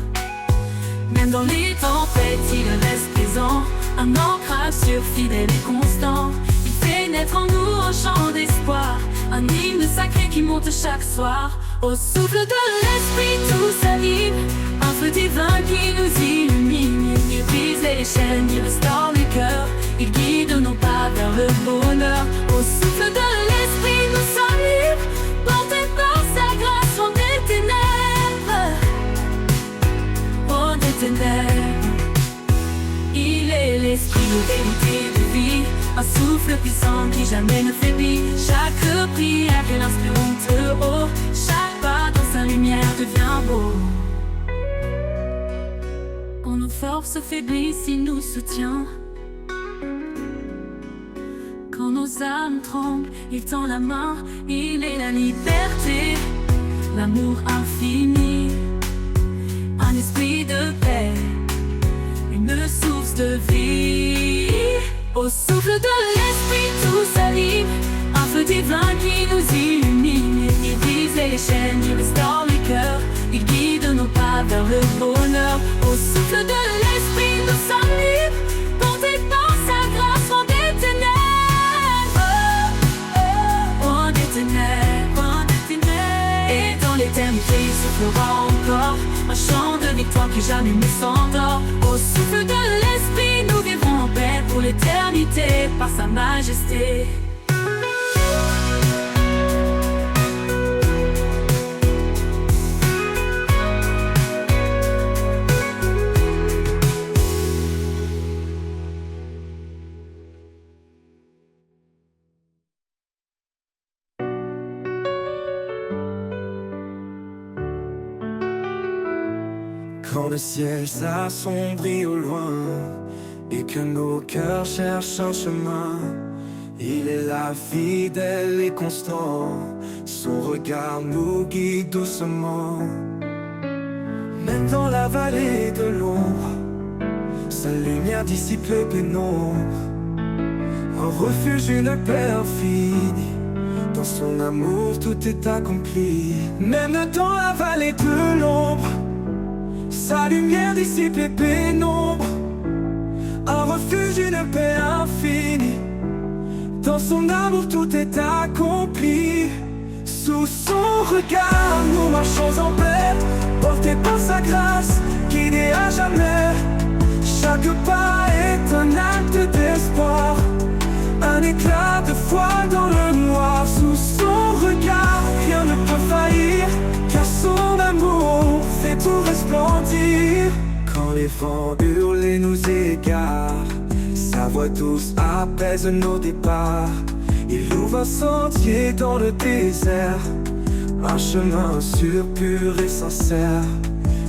Speaker 1: Même dans les tempêtes, il reste présent. Un ancrage sûr, fidèle et constant. Il fait naître en nous un chant d'espoir. Un hymne sacré qui monte chaque soir. Au souffle de l'esprit tout s'anime. Un feu divin qui nous illumine. Il brise les chaînes, il restaure les cœurs. Il guide nos pas vers le bonheur. Au souffle de l'esprit nous sommes libres. Portés par sa grâce, loin des ténèbres. Loin des ténèbres. Il est l'esprit de vérité de vie. Un souffle puissant qui jamais ne faiblit. Chaque prière qu'elle inspire monte haut. Chaque pas dans sa lumière devient beau. Quand nos forces faiblissent, il nous soutient. Quand nos âmes tremblent, il tend la main. Il est la liberté, l'amour infini. Un esprit de paix, une source de vie. Au souffle de l'esprit tout s'anime. Un feu divin qui nous illumine. Il brise les chaînes, il restaure les cœurs. Il guide nos pas vers le bonheur. Au souffle de l'esprit nous sommes libres. Portés par sa grâce, loin des ténèbres. Loin des ténèbres, loin des ténèbres. Et dans l'éternité il soufflera encore. Un chant de victoire qui jamais ne s'endort. Au souffle de l'esprit nous vivrons en paix pour l'éternité par sa majesté.
Speaker 5: Quand le ciel s'assombrit au loin et que nos cœurs cherchent un chemin, il est là fidèle et constant. Son regard nous guide doucement. Même dans la vallée de l'ombre, sa lumière dissipe les pénombres. Un refuge, une paix infinie. Dans son amour tout est accompli. Même dans la vallée de l'ombre, sa lumière dissipe les pénombres. Un refuge, une paix infinie. Dans son amour tout est accompli. Sous son regard nous marchons en paix. Portés par sa grâce, guidés à jamais. Chaque pas est un acte d'espoir. Un éclat de foi dans le noir. Sous son regard rien ne peut faillir, car son amour fait tout resplendir. Quand les vents hurlent et nous égarent, sa voix douce apaise nos départs. Il ouvre un sentier dans le désert, un chemin sûr, pur et sincère.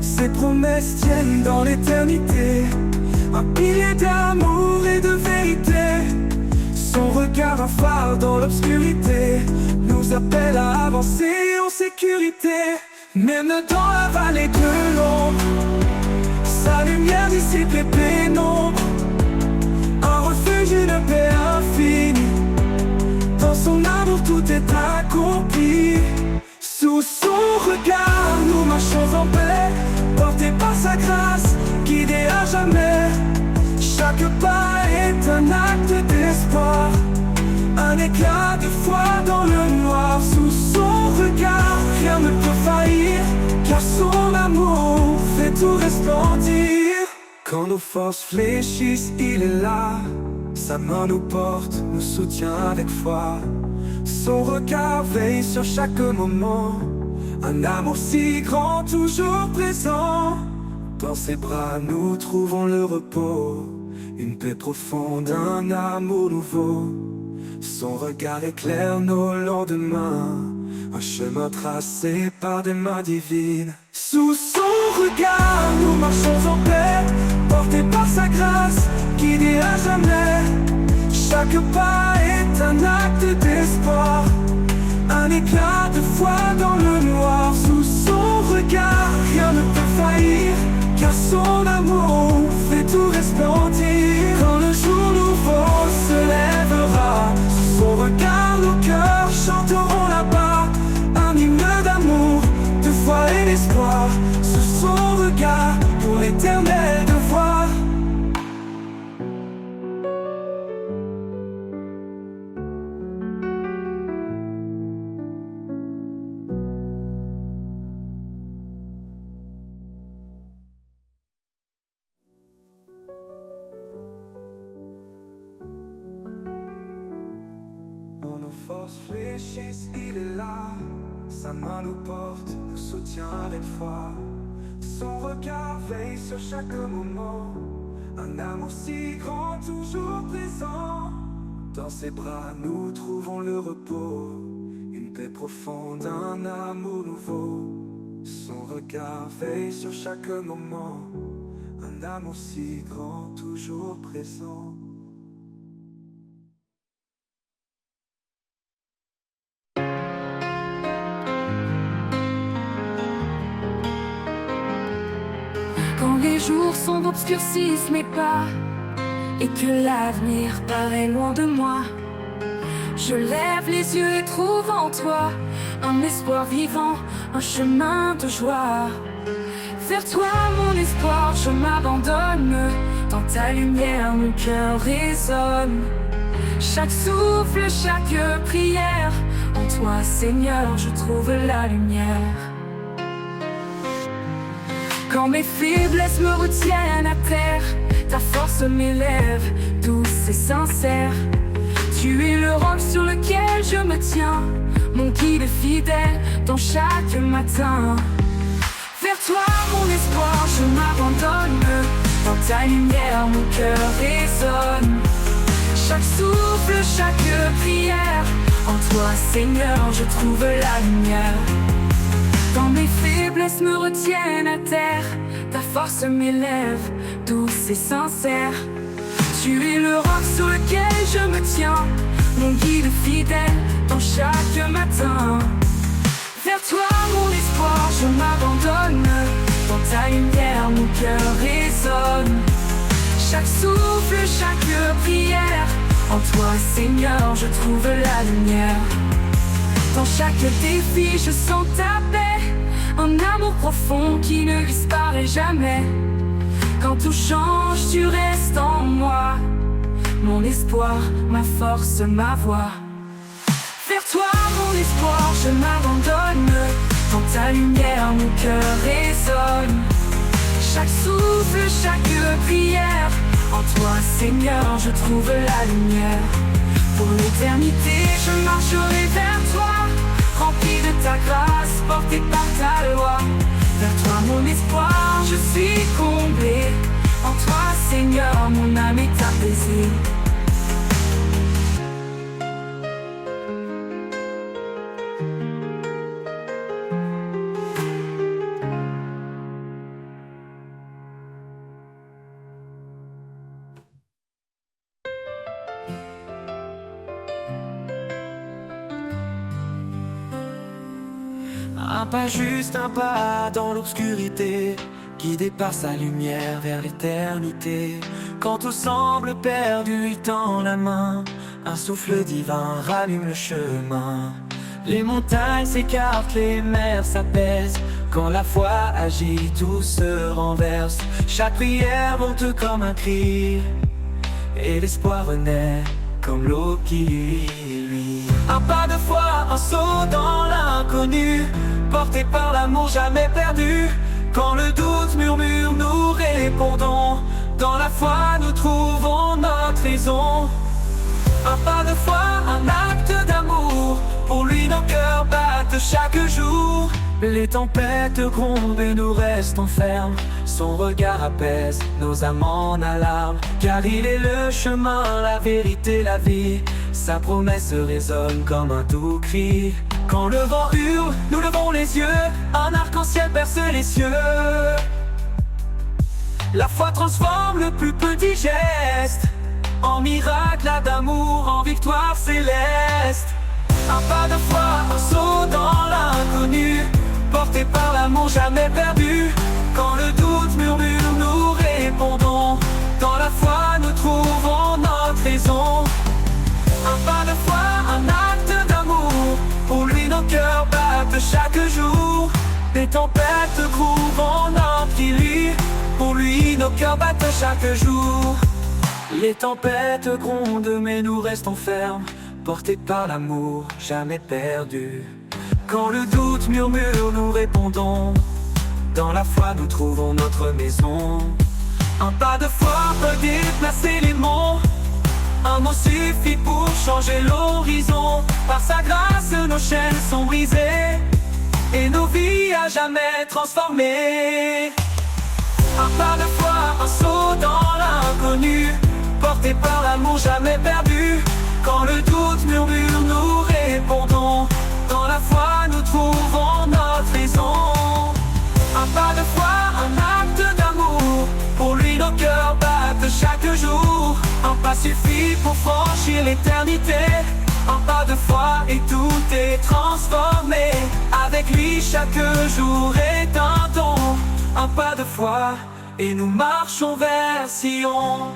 Speaker 5: Ses promesses tiennent dans l'éternité, un pilier d'amour et de vérité. Son regard, un phare dans l'obscurité, nous appelle à avancer en sécurité. Même dans la vallée de l'ombre, sa lumière dissipe les pénombres. Un refuge, une paix infinie. Dans son amour tout est accompli. Sous son regard nous marchons en paix. Portés par sa grâce, guidés à jamais. Chaque pas est un acte d'espoir. Un éclat de foi dans le noir. Sous son regard rien ne peut faillir, car son amour fait tout resplendir. Quand nos forces fléchissent, il est là. Sa main nous porte, nous soutient avec foi. Son regard veille sur chaque moment. Un amour si grand, toujours présent. Dans ses bras nous trouvons le repos. Une paix profonde, un amour nouveau. Son regard éclaire nos lendemains. Un chemin tracé par des mains divines. Sous son regard nous marchons en paix. Portés par sa grâce, guidés à jamais. Chaque pas est un acte d'espoir. Un éclat de foi dans le noir. Sous son regard rien ne peut faillir, car son amour fait tout resplendir. Quand le jour nouveau se lèvera, sous son regard
Speaker 4: l'espoir sous son regard pour l'éternel devoir. Quand nos forces fléchissent, il est là. Sa main nous porte, nous soutient avec foi. Son regard veille sur chaque moment. Un amour si grand, toujours présent. Dans ses bras, nous trouvons le repos. Une paix profonde, un amour nouveau. Son regard veille sur chaque moment. Un amour si grand, toujours présent.
Speaker 3: Quand les jours sombres obscurcissent mes pas et que l'avenir paraît loin de moi, je lève les yeux et trouve en toi un espoir vivant, un chemin de joie. Vers toi mon espoir, je m'abandonne. Dans ta lumière mon cœur résonne. Chaque souffle, chaque prière, en toi Seigneur je trouve la lumière. Quand mes faiblesses me retiennent à terre, ta force m'élève, douce et sincère. Tu es le roc sur lequel je me tiens, mon guide fidèle dans chaque matin. Vers toi mon espoir, je m'abandonne. Dans ta lumière mon cœur résonne. Chaque souffle, chaque prière, en toi Seigneur je trouve la lumière. Quand mes faiblesses me retiennent à terre, ta force m'élève, douce et sincère. Tu es le roc sur lequel je me tiens, mon guide fidèle dans chaque matin. Vers toi mon espoir, je m'abandonne. Dans ta lumière mon cœur résonne. Chaque souffle, chaque prière, en toi Seigneur je trouve la lumière. Dans chaque défi je sens ta paix, un amour profond qui ne disparaît jamais. Quand tout change, tu restes en moi, mon espoir, ma force, ma voix. Vers toi mon espoir, je m'abandonne. Dans ta lumière mon cœur résonne. Chaque souffle, chaque prière, en toi Seigneur je trouve la lumière. Pour l'éternité je marcherai vers toi, rempli de ta grâce, porté par ta loi. Vers toi mon espoir, je suis comblé. En toi Seigneur, mon âme est apaisée.
Speaker 2: Un pas juste, un pas dans l'obscurité, guidé par sa lumière vers l'éternité. Quand tout semble perdu, il tend la main, un souffle divin rallume le chemin. Les montagnes s'écartent, les mers s'apaisent. Quand la foi agit, tout se renverse. Chaque prière monte comme un cri, et l'espoir renaît comme l'eau qui luit. Un pas de foi, un saut dans l'inconnu, porté par l'amour jamais perdu. Quand le doute murmure, nous répondons. Dans la foi, nous trouvons notre raison. Un pas de foi, un acte d'amour, pour lui nos cœurs battent chaque jour. Les tempêtes grondent et nous restons fermes. Son regard apaise nos âmes en alarme. Car il est le chemin, la vérité, la vie. Sa promesse résonne comme un doux cri. Quand le vent hurle, nous levons les yeux. Un arc-en-ciel perce les cieux. La foi transforme le plus petit geste en miracle d'amour, en victoire céleste. Un pas de foi, un saut dans l'inconnu, porté par l'amour jamais perdu. Quand le doute murmure, nous répondons. Dans la foi, nous trouvons notre raison. Un pas de foi, un acte d'amour, pour lui nos cœurs battent chaque jour.
Speaker 4: Les tempêtes grouvent en empire, pour lui nos cœurs battent chaque jour. Les tempêtes grondent mais nous restons fermes, portés par l'amour, jamais perdus. Quand le doute murmure, nous répondons, dans la foi nous trouvons notre maison. Un pas de foi peut déplacer les monts, un mot suffit pour changer l'horizon. Par sa grâce nos chaînes sont brisées et nos vies à jamais transformées. Un pas de foi, un saut dans l'inconnu, porté par l'amour jamais perdu. Quand le doute murmure, nous répondons, dans la foi nous trouvons notre raison. Un pas de foi, un acte d'amour, pour lui nos cœurs battent chaque jour. Un pas suffit pour franchir l'éternité. Un pas de foi et tout est transformé. Avec lui chaque jour est un don. Un pas de foi et nous marchons vers Sion.